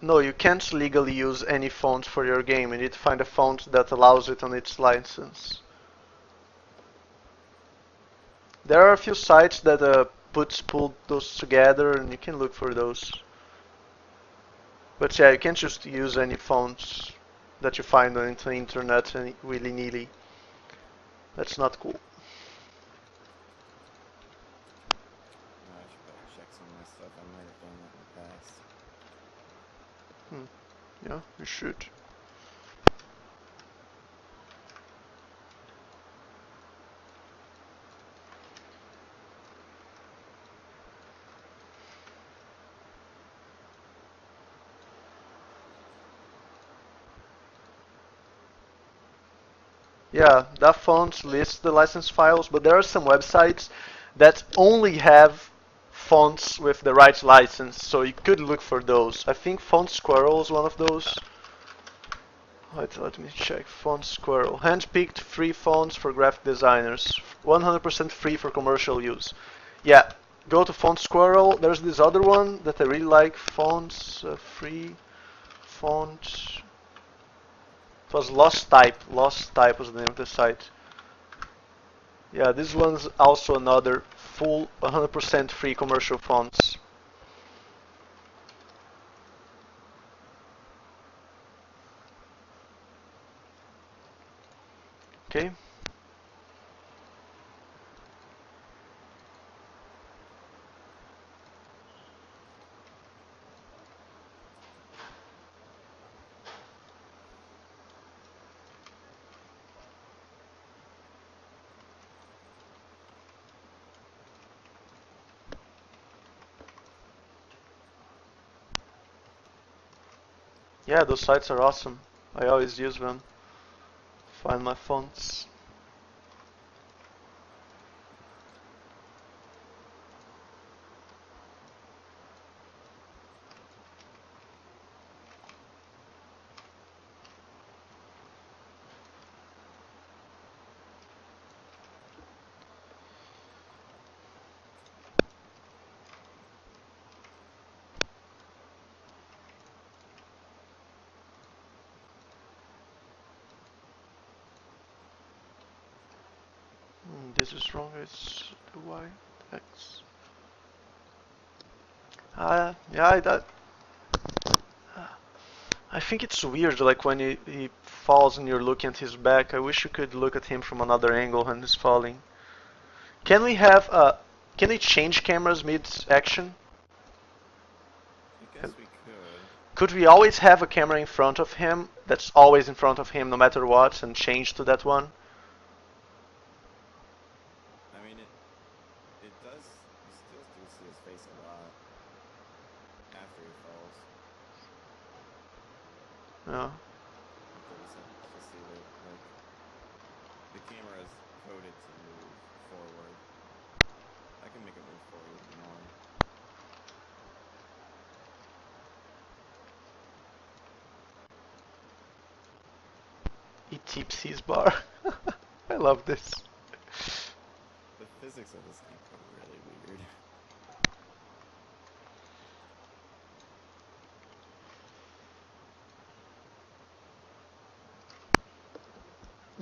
No, you can't legally use any font for your game. You need to find a font that allows it on its license. There are a few sites that pull those together, and you can look for those. But yeah, you can't just use any fonts that you find on the internet willy-nilly. That's not cool. No, I should probably check some of my stuff. I might have done that in the past. Yeah, you should. Yeah, that font lists the license files, but there are some websites that only have fonts with the right license, so you could look for those. I think Font Squirrel is one of those. Let me check. Font Squirrel. Handpicked free fonts for graphic designers. 100% free for commercial use. Yeah, go to Font Squirrel. There's this other one that I really like. Fonts, free font. It was Lost Type. Lost Type was the name of the site. Yeah, this one's also another full 100% free commercial fonts. Okay. Yeah, those sites are awesome. I always use them. Find my fonts. This is wrong. It's the Y, X. Yeah, I think it's weird, like when he falls and you're looking at his back. I wish you could look at him from another angle when he's falling. Can we have can we change cameras mid-action? I guess we could. Could we always have a camera in front of him that's always in front of him no matter what and change to that one? I mean, it does. You still do see his face a lot after he falls. Yeah. But we just see that like the camera is coded to move forward. I can make it move forward more. He tips his bar. I love this. The physics of this game are really weird.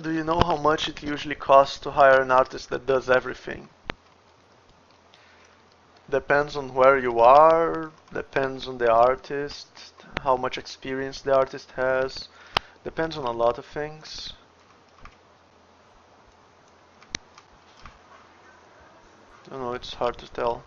Do you know how much it usually costs to hire an artist that does everything? Depends on where you are, depends on the artist, how much experience the artist has, depends on a lot of things. I don't know, it's hard to tell.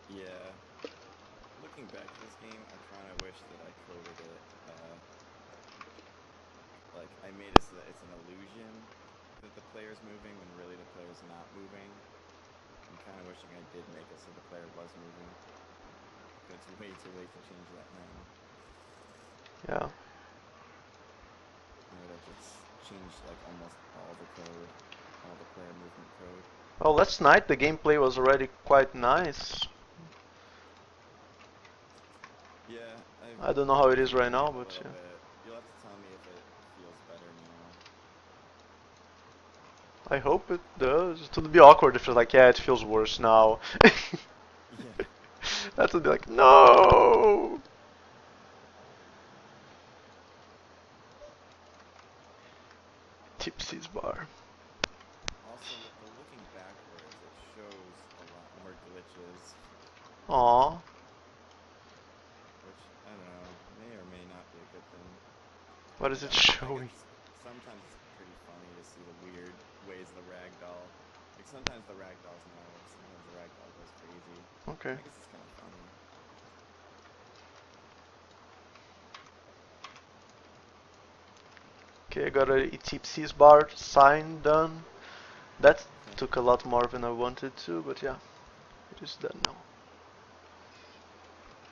Yeah. Looking back to this game, I kind of wish that I coded it. Like, I made it so that it's an illusion that the player's moving when really the player's not moving. I'm kind of wishing I did make it so the player was moving. But it's way too late to change that now. Yeah. I would have just changed like almost all the code, all the player movement code. Well, last night the gameplay was already quite nice. Yeah, I don't know how it is right tweaking now, it a but little yeah. bit. You'll have to tell me if it feels better now. I hope it does. It would be awkward if it's like, yeah, it feels worse now. Yeah. That would be like, no! Tipsy's bar. Also, the looking backwards, it shows a lot more glitches, Aw. which I don't know, may or may not be a good thing. What is Like it I showing? guess sometimes it's pretty funny to see the weird ways the ragdoll. Like sometimes the ragdoll's know, sometimes the ragdoll goes crazy. Okay. I guess it's kind of funny. Okay, I got a Eteeski's bar sign done. That Okay. took a lot more than I wanted to, but yeah, it is done now.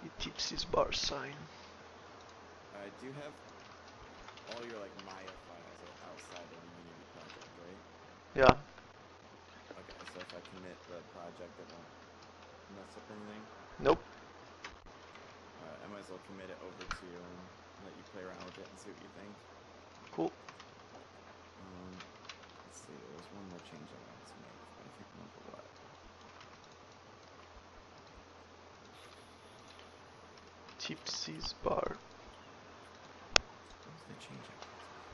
Eteeski's bar sign. I do have all your like Maya files are outside of the Unity project, right? Yeah. Okay, so if I commit the project, it won't mess up anything. Nope. Alright, I might as well commit it over to you and let you play around with it and see what you think. Cool. Let's see, there was one more change I wanted to make, but I can't remember what. Tipsy's bar. What was the change I wanted to make?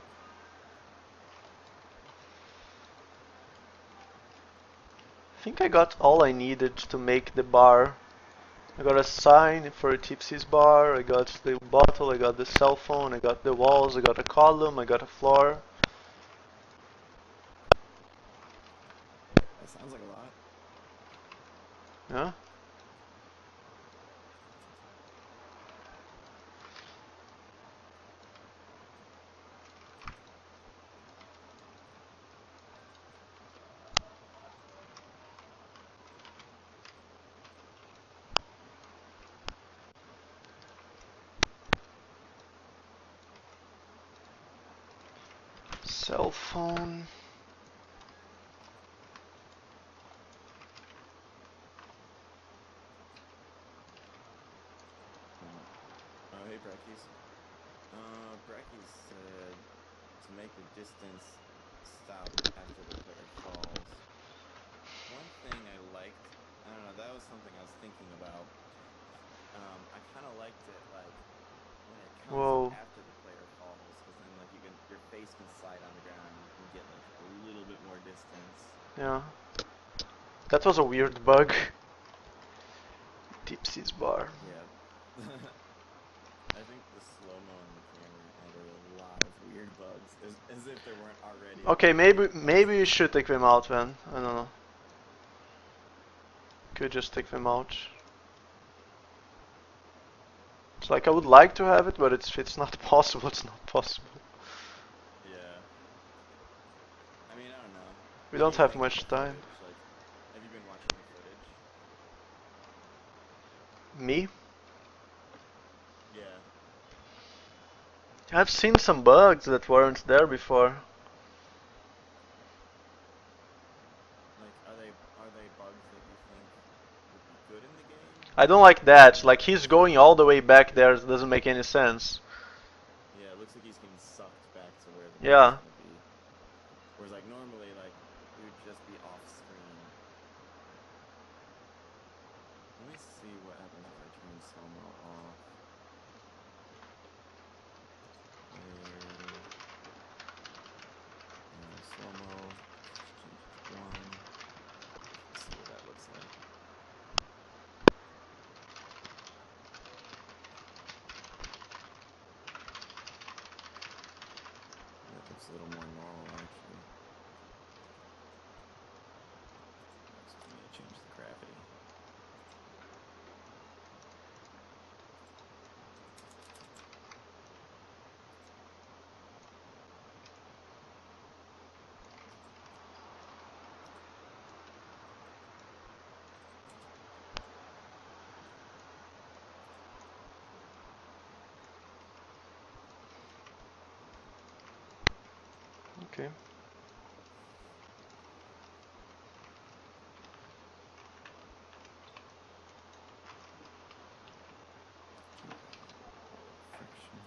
I think I got all I needed to make the bar. I got a sign for Tipsy's bar, I got the bottle, I got the cell phone, I got the walls, I got a column, I got a floor. That sounds like a lot. Yeah? Cell phone. Oh, hey, Breckies. Breckies said to make the distance stop after the player falls. One thing I liked, I don't know, that was something I was thinking about. I kind of liked it like when it comes Whoa. up after the player falls, because then like your face can slide on the ground. You can get like a little bit more distance. Yeah. That was a weird bug. Deep-seas bar. Yeah. I think the slow-mo and the camera added a lot of weird bugs, as if there weren't already a Okay, lot of weird maybe bugs. you should take them out then. I don't know. Could just take them out. It's like I would like to have it, but it's not possible. It's not possible. Yeah. I mean, I don't know. We What do don't you have think of much the time. footage? Like, have you been watching the footage? Me? Yeah. I've seen some bugs that weren't there before. Like, are they bugs that you think would be good in the game? I don't like that. Like he's going all the way back there. It doesn't make any sense. Yeah, it looks like he's getting sucked back to where the bar's Yeah. gonna be. Whereas, like, normally, like, it would just be off screen. Let me see what happens if I turn slow-mo off. Slow-mo. Change it to 1. Let's see what that looks like. That looks a little more normal, actually. I just need to change the gravity. Okay. Friction.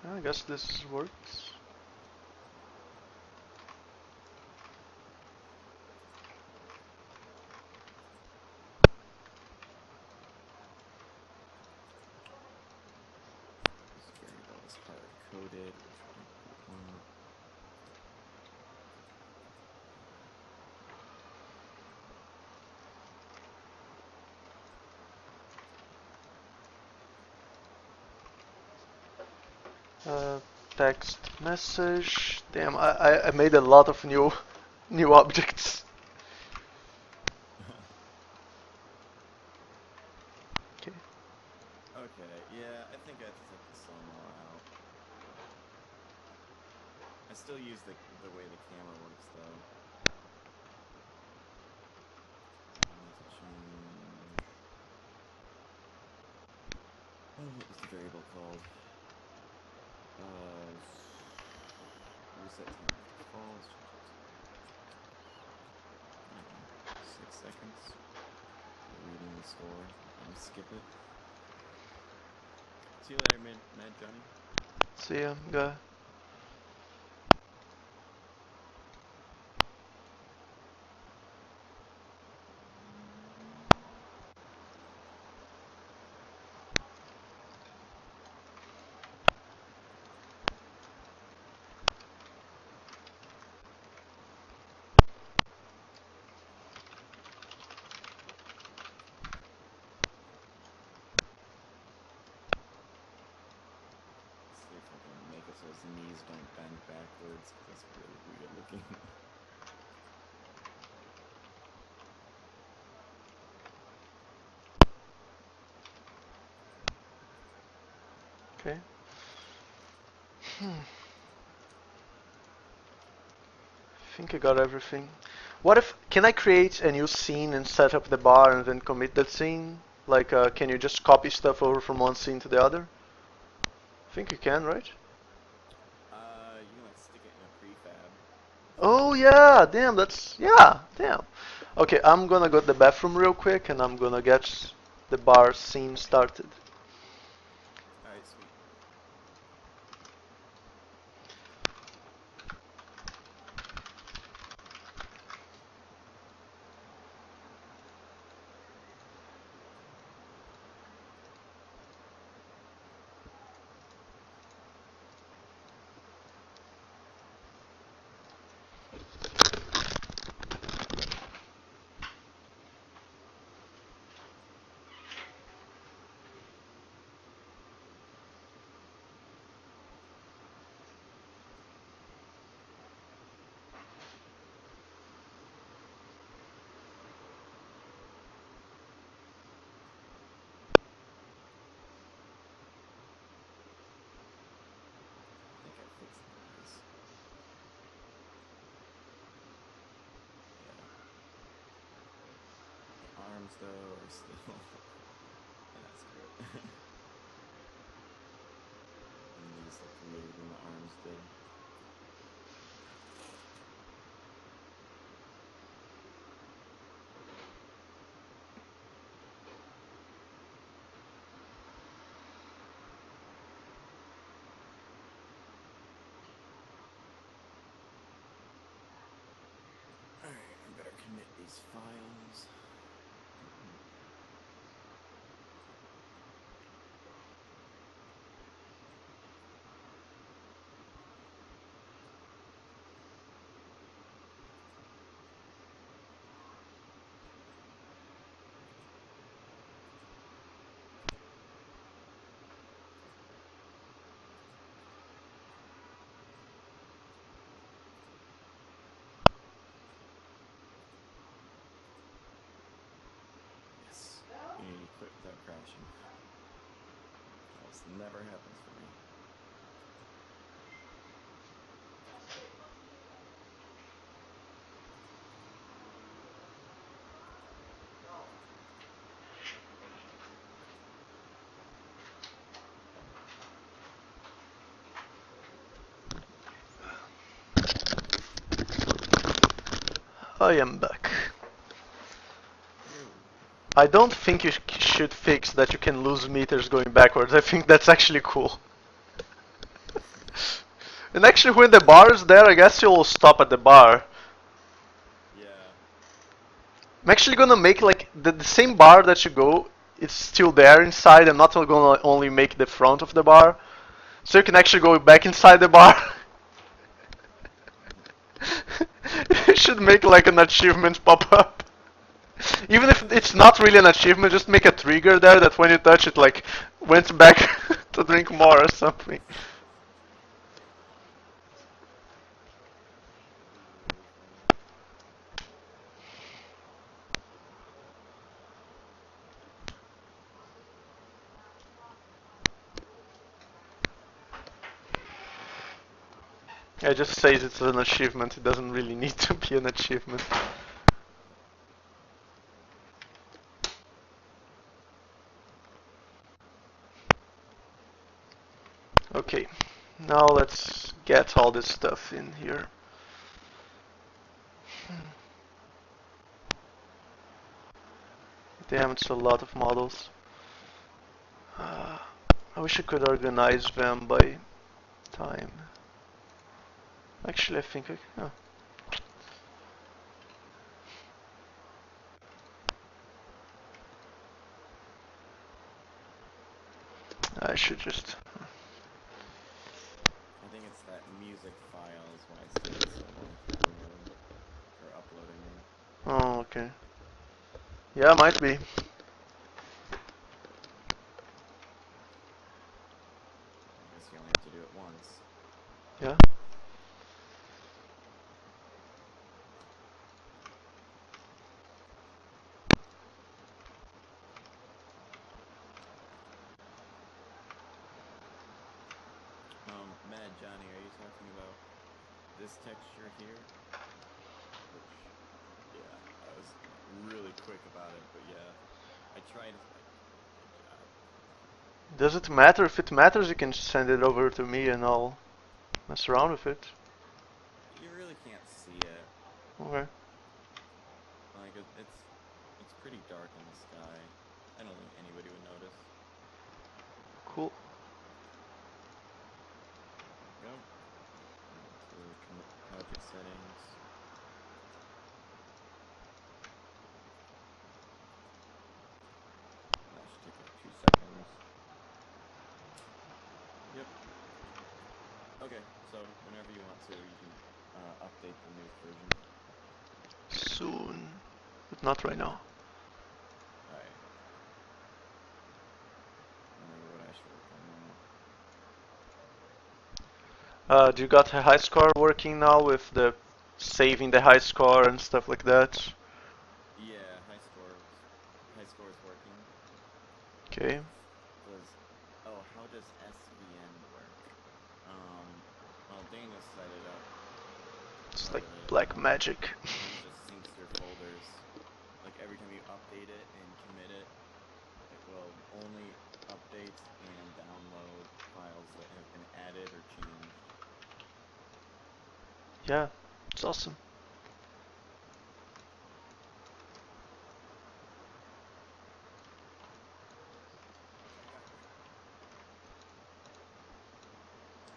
I guess this works. This variable is hard-coded, which we don't really want. Uh, text message. Damn, I made a lot of new objects. Okay. Okay, yeah, I think I have to take the slow-mo out. I still use the way the camera works, though. I need to change... Oh, what was the variable called? Reset time after fall. Let's change it to, I don't know, 6 seconds. Reading the score. Let me skip it. See you later, Mad Johnny. See ya, guy. Let's see if I can make it so his knees don't bend backwards, because that's really weird looking. Okay. I think I got everything. What if, can I create a new scene and set up the bar and then commit that scene? Like, can you just copy stuff over from one scene to the other? I think you can, right? You can like stick it in a prefab. Oh yeah, damn, yeah, damn. Okay, I'm gonna go to the bathroom real quick and I'm gonna get the bar scene started. Alright, sweet. still. And that's great. And these look weirder than the arms did. Alright, I better commit these files. Yes, you need to quit without crashing. Else never happens for me. I am back. I don't think you should fix that you can lose meters going backwards. I think that's actually cool. And actually when the bar is there, I guess you'll stop at the bar. Yeah. I'm actually gonna make like the same bar that you go, it's still there inside. I'm not gonna only make the front of the bar. So you can actually go back inside the bar. You should make like an achievement pop up. Even if it's not really an achievement, just make a trigger there that when you touch it like went back to drink more or something. It just says it's an achievement, it doesn't really need to be an achievement. Okay, now let's get all this stuff in here. Damn, it's a lot of models. I wish I could organize them by time. Actually, I think oh. I should just... I think it's that music file is why it's taking so long to download or uploading them. Oh, okay. Yeah, might be. I guess you only have to do it once. Yeah. Mad Johnny, are you talking about this texture here? Which, yeah, I was really quick about it, but yeah, I tried. Good job. Does it matter? If it matters, you can send it over to me and I'll mess around with it. You really can't see it. Okay. Like it's pretty dark in the sky. I don't think anybody would notice. Cool. Go. To commit project settings. That should take like 2 seconds. Yep. Okay, so whenever you want to, you can update the news version. Soon. But not right now. Alright. Remember what I should work on now. Do you got a high score working now with the saving the high score and stuff like that? Yeah, high score is working. Okay. Oh, how does SVN work? Well, Dana set it up. It's So like that black magic. it just syncs your folders. Like every time you update it and commit it, it will only update and download files that have been added or changed. Yeah, it's awesome.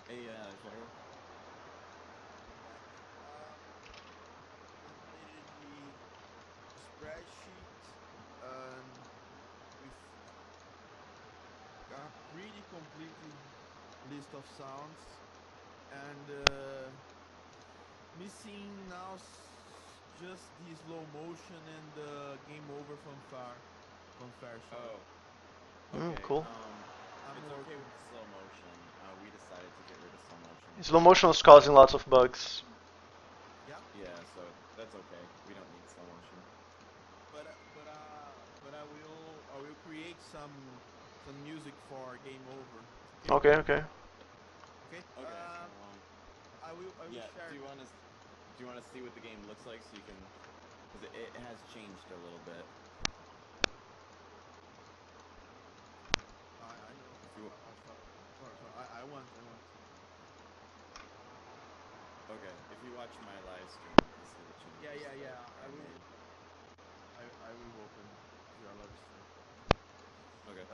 Hey, Joel. Updated the spreadsheet with a pretty completely list of sounds and missing now just the slow motion and the game over fanfare shot. Oh, okay. Cool. It's okay with the slow motion. We decided to get rid of slow motion. Slow motion is causing lots of bugs. Yeah. Yeah, so that's okay. We don't need slow motion. But I will create some music for game over. Okay, okay. Okay. Okay. I will yeah. share. Do you want to see what the game looks like so you can? Because it has changed a little bit. I know. If you, Sorry. I want. okay. If you watch my live stream, you can see the changes. Yeah. I will. I will open your live stream. Okay.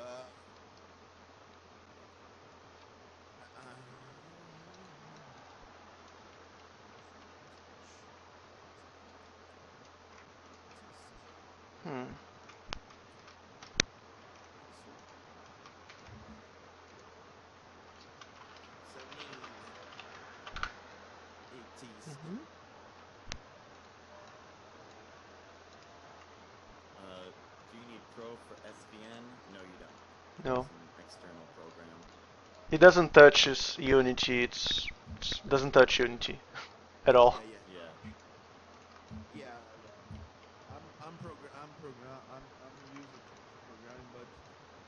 Hmm. Eteeski. Do you need Pro for SVN? No, you don't. No. It's an external program. It doesn't touch Unity. It doesn't touch Unity at all. Yeah. I'm used to programming, but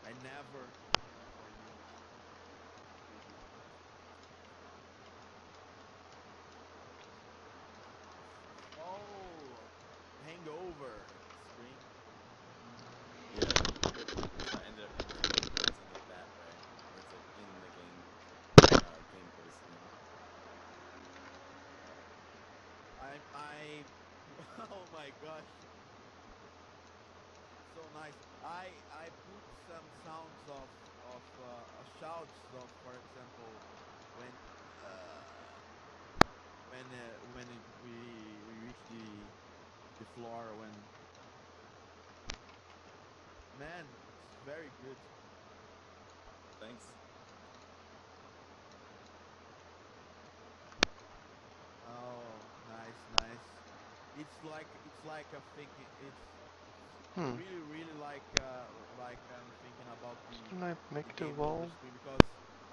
I never use. Oh, hangover screen. Yeah. So I ended up implementing it that way. It's like in the game gameplay screen. Oh my gosh. So nice. I put some sounds of shouts of, for example, when we reach the floor when. Man, it's very good. Thanks. Oh, nice. It's like a thinking. It's really like I'm thinking about Can I make the the game over wall? screen because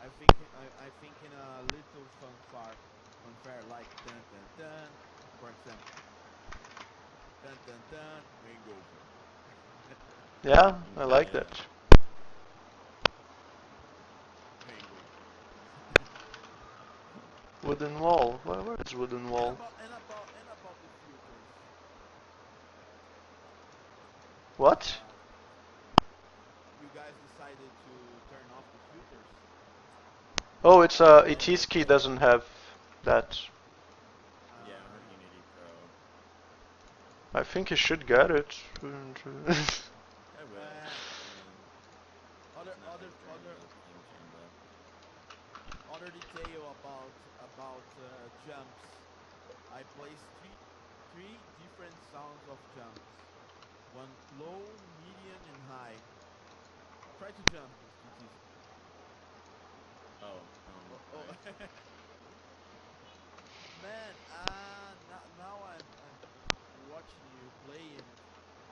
I think in a little fanfare like dun dun dun, for example, dun dun dun, hangover. Yeah, I like that. Hangover. Wooden wall. Where is wooden wall? And about the filters. What? You guys decided to turn off the filters. Oh, it's Eteeski doesn't have that. Yeah, her Unity Pro. I think you should get it. I will. I mean, Other it's not like a game changer. other detail about jumps. I placed three different sounds of jumps. One low, medium, and high. Try to jump, TT. Oh, right. Man, now I'm watching you play and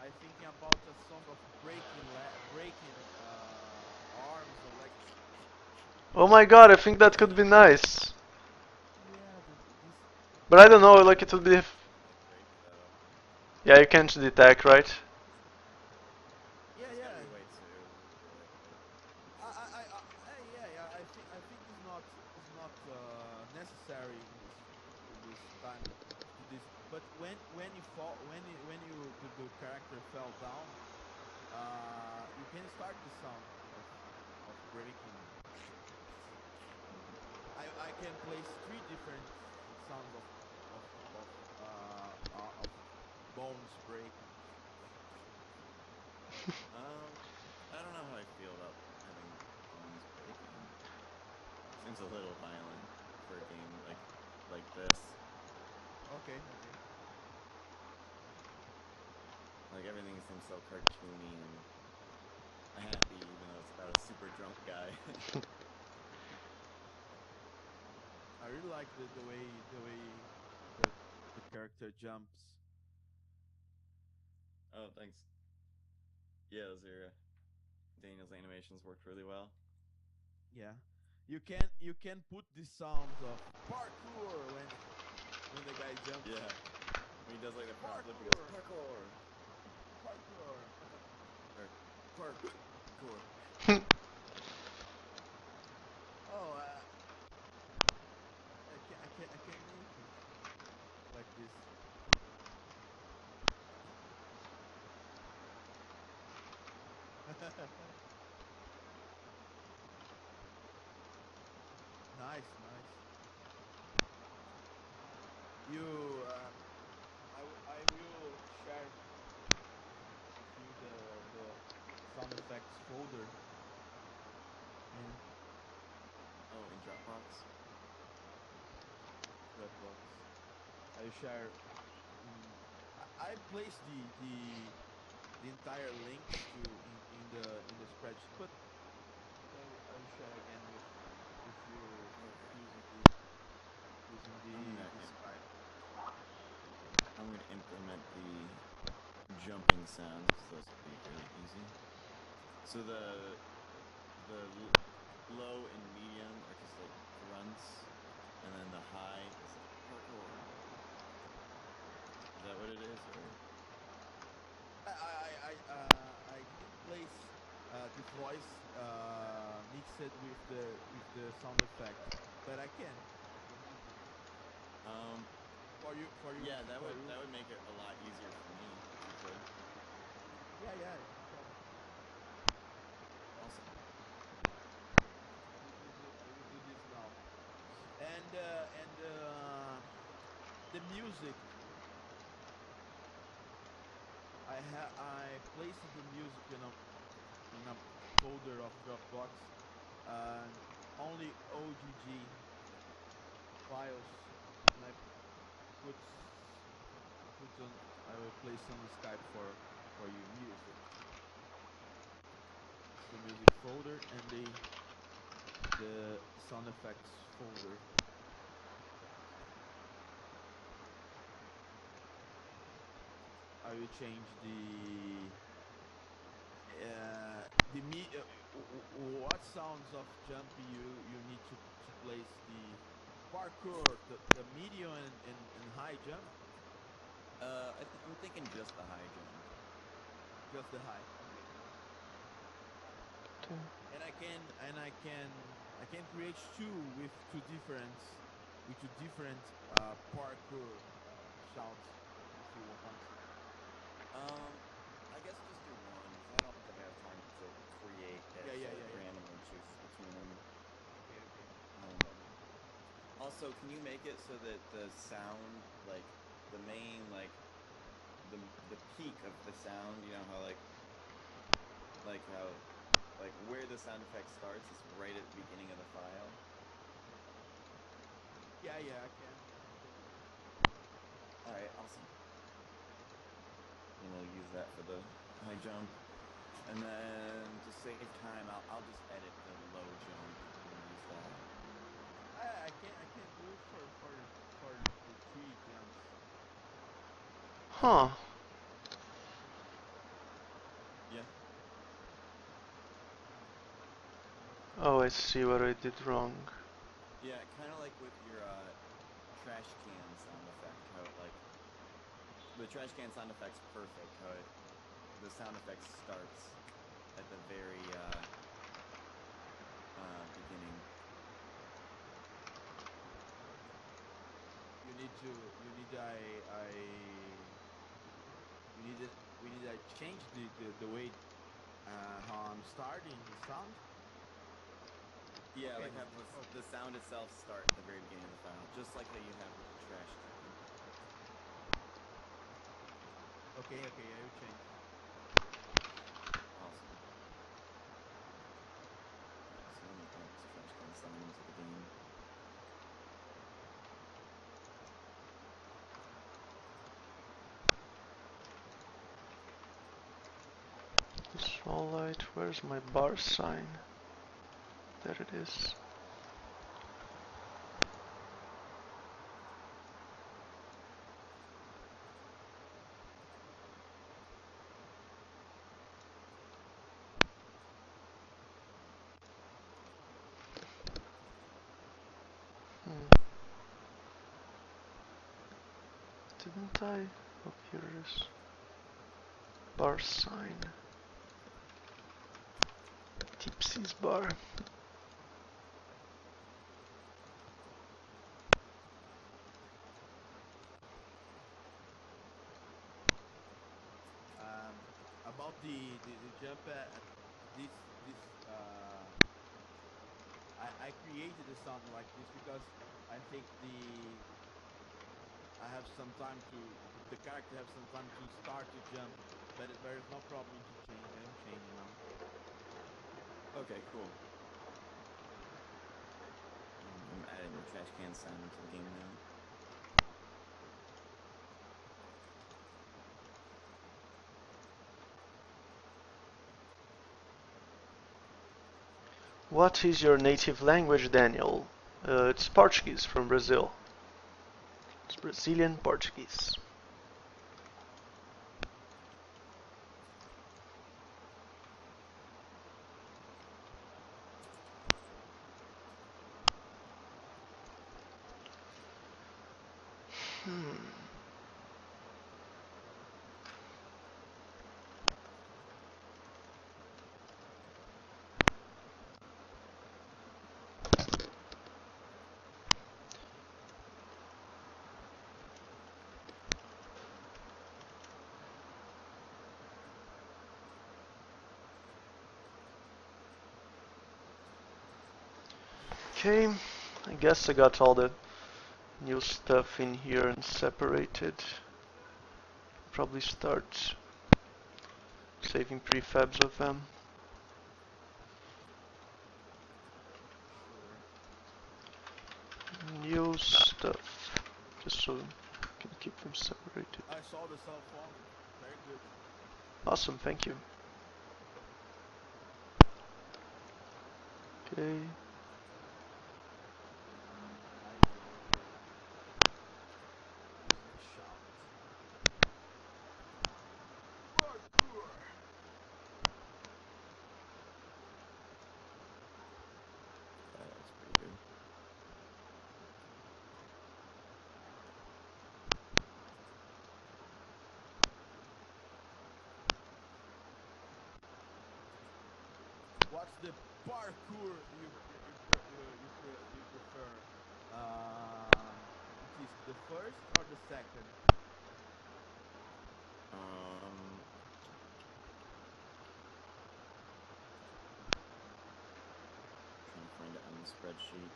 I thinking about a song of breaking arms or legs. Oh my god, I think that could be nice. Yeah, But I don't know, like it would be. Like break though. Yeah, you can't detect, right? yeah. There's gotta be a way to like I think it's not necessary in this time to this. But when you fall, when you the character fell down, you can start the sound of breaking. I can place 3 different sounds of bones breaking. I don't know how I feel about having bones breaking. Seems a little violent for a game like this. Okay. Like everything seems so cartoony and happy, even though it's about a super drunk guy. I really like the way the character jumps. Oh, thanks. Yeah, those are Daniel's animations worked really well. Yeah, you can put the sounds of parkour when the guy jumps. Yeah, when he does like the front flip, he Parkour. goes parkour. Parkour. Or parkour. Oh, I can make it like this. Nice. You, I will share with you the sound effects folder. And Oh, in Dropbox. Dropbox. I share. I place the entire links to in the spreadsheet, but I will share again with you using the Skype. I'm gonna implement the jumping sounds. Those will be really easy. So the low and medium are just like grunts, and then the high is like parkour. Is that what it is? Or I didn't place the voice mixed with the sound effect, but I can for you yeah, that for would you. make it a lot easier for me if you could. Yeah, you can. Awesome. I will do this now. And the music. I placed the music in a folder of Dropbox. Only OGG files, and put I will place on Skype for you music. It's the music folder and the sound effects folder. I will change what sounds of jump you need to place the parkour, the medium and high jump. I'm thinking just the high jump. Just the high. Okay. And I can create two with two different parkour sounds if you want. I guess just do one. I don't think I have time to create randomly choose between them. Okay. Also, can you make it so that the sound, like the main, like the peak of the sound, you know how where the sound effect starts is right at the beginning of the file? Yeah, I can. Alright, awesome. And we'll use that for the high jump. And then to save time, I'll just edit the low jump and use that. I can do it for the 3 jumps. Huh. Yeah. Oh, I see what I did wrong. Yeah, kind of like with your trash can sound effect, how it like the trash can sound effect's perfect. How the sound effect starts at the very beginning. You we need to change the way how I'm starting the sound. Yeah, Okay, like have okay. the sound itself start at the very beginning of the file, just like how you have with the trash can. Okay, I will change. Awesome. Alright, so let me add this trash can sound into the game. This all light. Where's my bar sign? There it is. Didn't I? Oh, here it is. Bar sign. Tipsy's bar. About the jump this this I created a sound like this because I think I have some time to the character have some time to start to jump, but there is no problem to change. I am changing now. Okay, cool. I'm adding the trash can sound into the game now. What is your native language, Daniel? It's Portuguese from Brazil. It's Brazilian Portuguese. Okay, I guess I got all the new stuff in here and separated. Probably start saving prefabs of them. Sure. New stuff, just so I can keep them separated. I saw the cell phone. Very good. Awesome, thank you. Okay. That looks pretty good. What's the parkour you prefer? It is the first or the second? Trying to find it on the spreadsheet.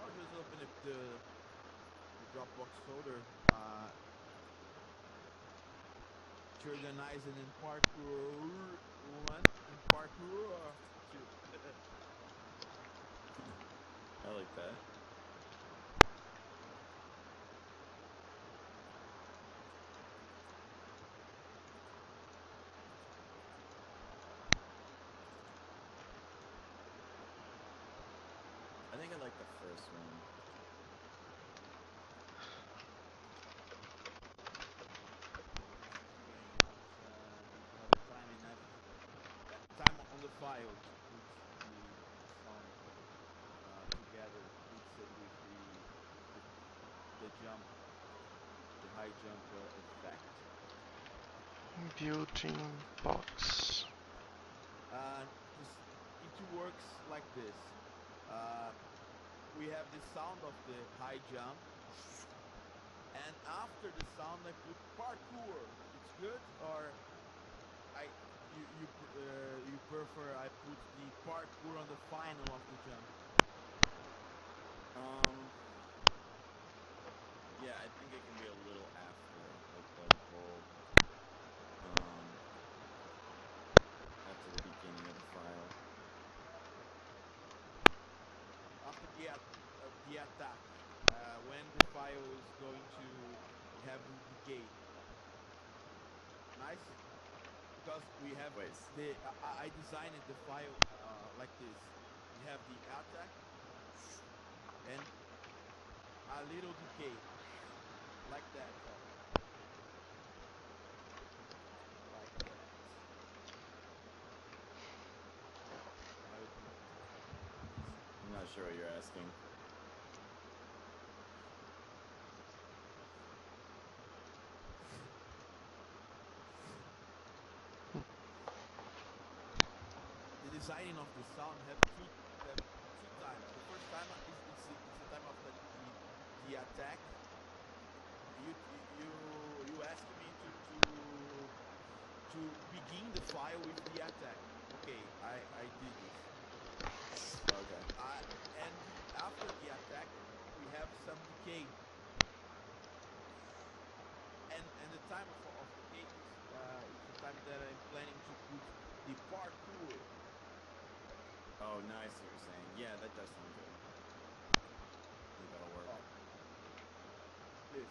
I'll just open up the Dropbox folder. Organizing in parkour 1 and parkour 2. I like that. I think I like the first one. Time on the file to put the song together mixed with the jump, the high jump effect. Building box. It works like this. have the sound of the high jump, and after the sound I put parkour. It's good, or you prefer I put the parkour on the final of the jump? Yeah, I think it can be a little after, like the whole, after the beginning of the file. After the attack, when the file is going to have the decay. Nice, because we have I designed the file like this. We have the attack and a little decay, like that. Like that. I'm not sure what you're asking. The designing of the sound have two times. The first time is it's the time of the attack. You asked me to begin the file with the attack. Okay, I did this. Okay. And after the attack, we have some decay. And the time of decay is the time that I'm planning to put the parkour. Oh, now I see what you're saying. Yeah, that does sound good. I think that'll work. This.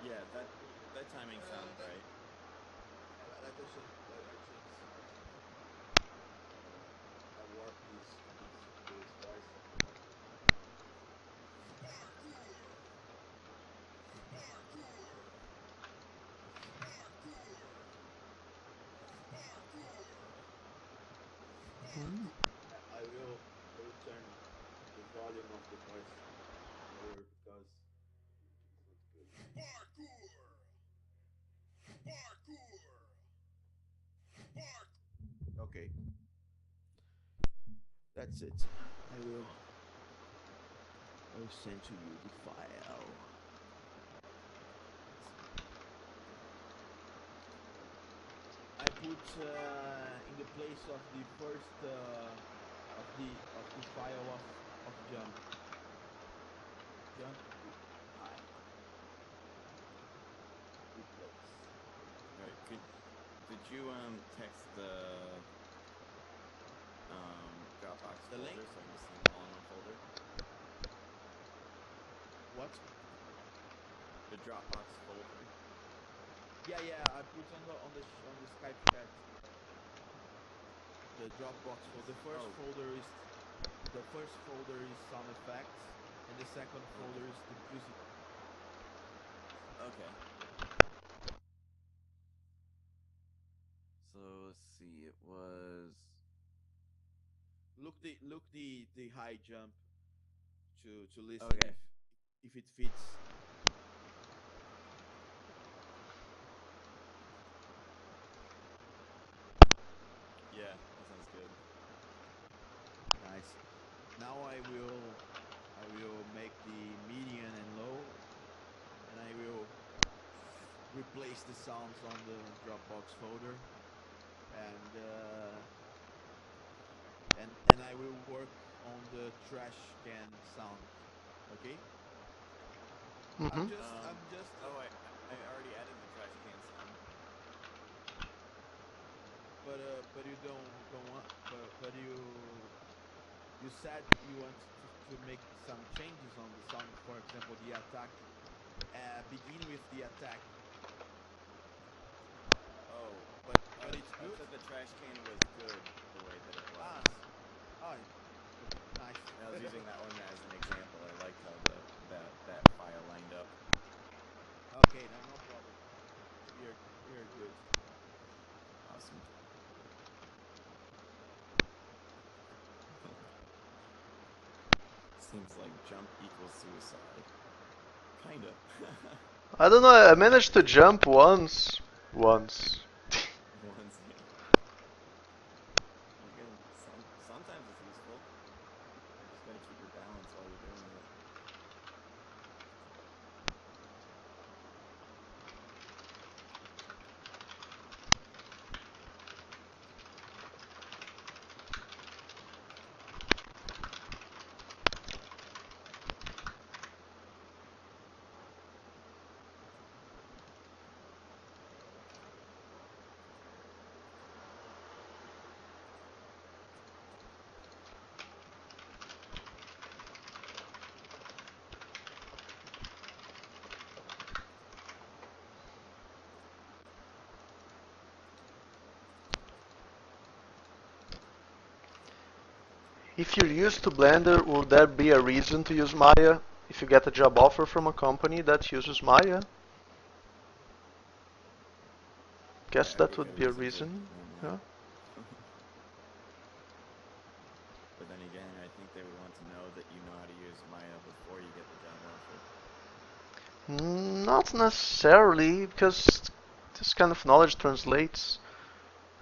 Yeah, that timing sounds right. Let us change. I warp this voice. I will turn the volume of the voice lower because it's not good. Okay. That's it. I will send to you the file. I put in the place of the first of the file of jump. Jump high. Replace. Right. Did you text the Dropbox The folder link? so I can just see them all in one folder? What? The Dropbox folder. Yeah. I put on the Skype chat. The Dropbox folder. The first folder is sound effects, and the second folder is the music. Okay. So let's see. It was. Look the high jump to listen Okay. if it fits. Yeah, that sounds good. Nice. Now I will make the median and low, and I will replace the sounds on the Dropbox folder, and I will work on the trash can sound. Okay. I'm just. Oh, I already added the trash can sound. But you don't want. But you said you want to make some changes on the sound. For example, the attack. Begin with the attack. Oh, but it's good. I said the trash can was good the way that it was. Nice. I was using that one as an example. I liked how that file lined up. Okay, no problem. You're good. Awesome. Seems like jump equals suicide. Kinda. I don't know, I managed to jump once. Once. Once, yeah. Again, sometimes it's useful. You just gotta keep your balance while you're doing it. If you're used to Blender, would there be a reason to use Maya? If you get a job offer from a company that uses Maya? Guess That'd that be a would good be a reason to reason. learn Yeah. Maya. But then again, I think they would want to know that you know how to use Maya before you get the job offer. Not necessarily, because this kind of knowledge translates.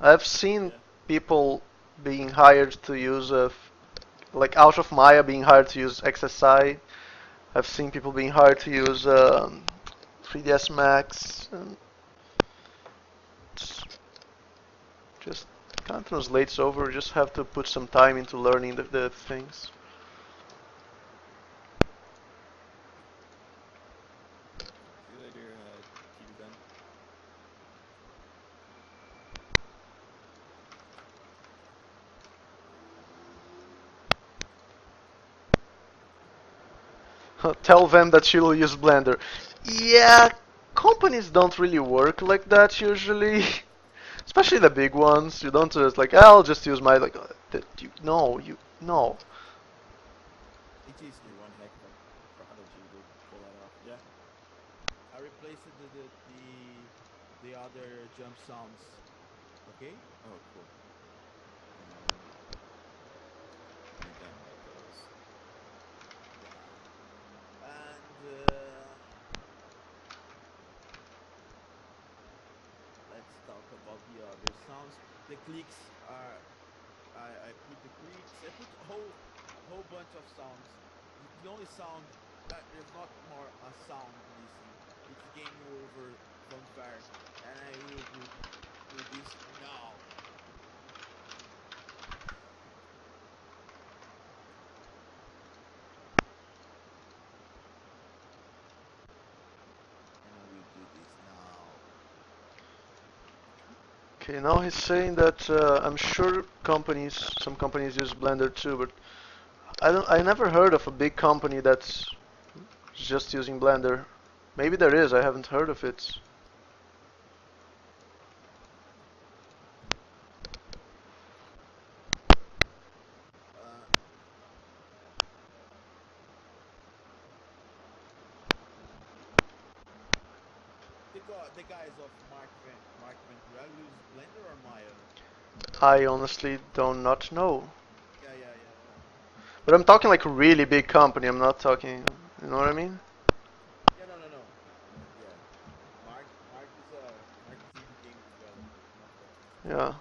I've seen Yeah. people being hired to use like out of Maya being hired to use XSI. I've seen people being hired to use 3ds Max, and it's just kind of translates over. You just have to put some time into learning the things. See you later, TV Ben. Tell them that you'll use Blender. Yeah, companies don't really work like that usually. Especially the big ones. You don't just like, I'll just use my like. No, you no. Eteeski. You're one heck of a prodigy to pull that off. Yeah. I replaced the other jump sounds. Okay. Oh, cool. Let me download those. Yeah. And let's talk about the other sounds. The clicks are. I put the clicks. I put a whole bunch of sounds. The only sound there's not more a sound missing. It's game over fanfare, and I will do this now. And I will do this now. Okay, now he's saying that I'm sure some companies use Blender too, but I never heard of a big company that's just using Blender. Maybe there is, I haven't heard of it. Uh, the guys of Mark Ventura use Blender or Maya? I honestly do not know. Yeah. But I'm talking like a really big company, I'm not talking, you know what I mean? Yeah, no. Yeah. Mark is indie game developer. Yeah.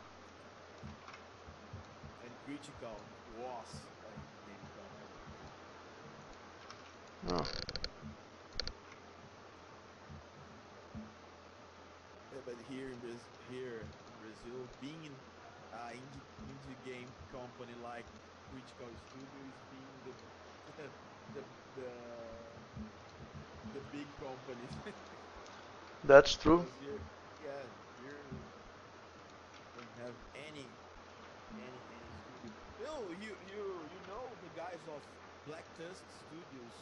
And Critical was a indie game company. Oh. But here in Brazil, being indie game company like Critical Studio is being the the the big companies. That's true. Because here, yeah, here don't have any studio. You know the guys of Black Tusk Studios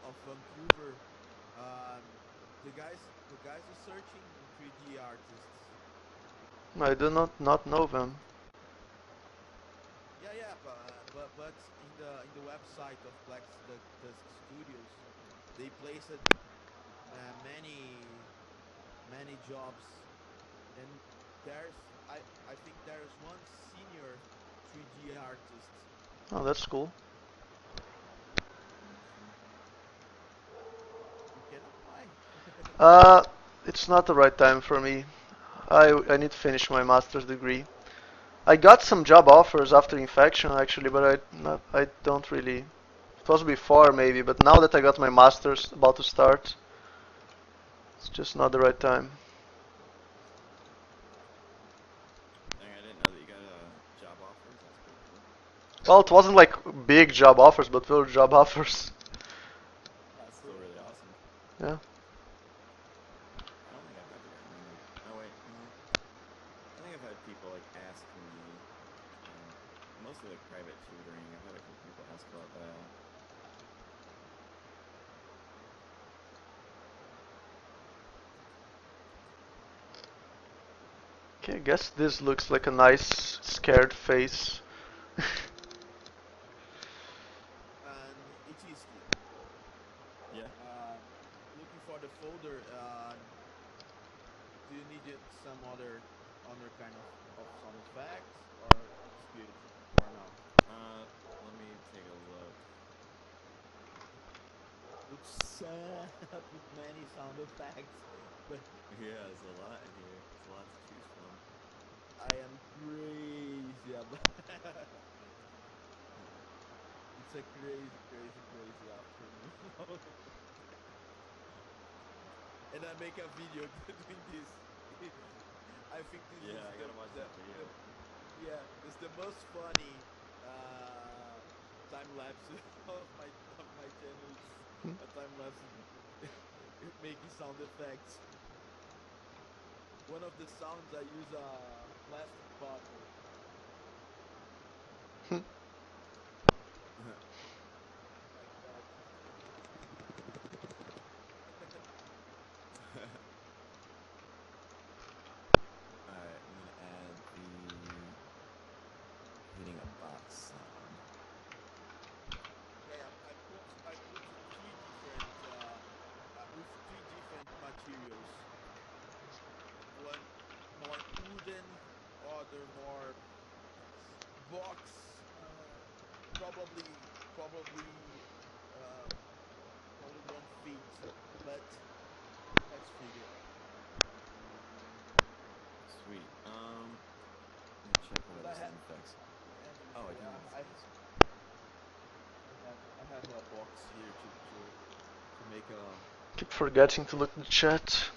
of Vancouver. Um, the guys are searching 3D artists. I do not know them. Yeah, but in the website of Black Tusk Studios, they placed many jobs, and there's I think there's one senior 3D artist. Oh, that's cool. You can apply. It's not the right time for me. I need to finish my master's degree. I got some job offers after infection actually, but I don't really. It was before maybe, but now that I got my master's about to start, it's just not the right time. Dang, I didn't know that you got job offers. That's pretty cool. Well, it wasn't like big job offers, but they were job offers. That's still really awesome. Yeah. I don't think I've ever gotten any. Oh wait, no. I think I've had people like ask me, mostly like private tutoring. I've had a couple people ask about that. Okay, I guess this looks like a nice scared face. And Eteeski, Yeah. looking for the folder. Do you need some other kind of sound effects, or it's good for now? Let me take a look. Looks with many sound effects, but Yeah, there's a lot in here. There's a lot to choose from. I am crazy about. It's a crazy afternoon. And I make a video doing this. I think this Yeah, is I gotta watch that video. yeah, it's the most funny time lapse of my channel. It's a time lapse making sound effects. One of the sounds I use a plastic bottle. Like that. Alright, I'm gonna add the hitting a box sound. Yeah, I put three different with three different materials. One more wooden, other more box. Probably uh, probably won't fit, but let's figure. Sweet. Let me check what But other sound effects. yeah, let me Oh, I see. do have these. I have a box here to make a. Keep forgetting to look at the chat.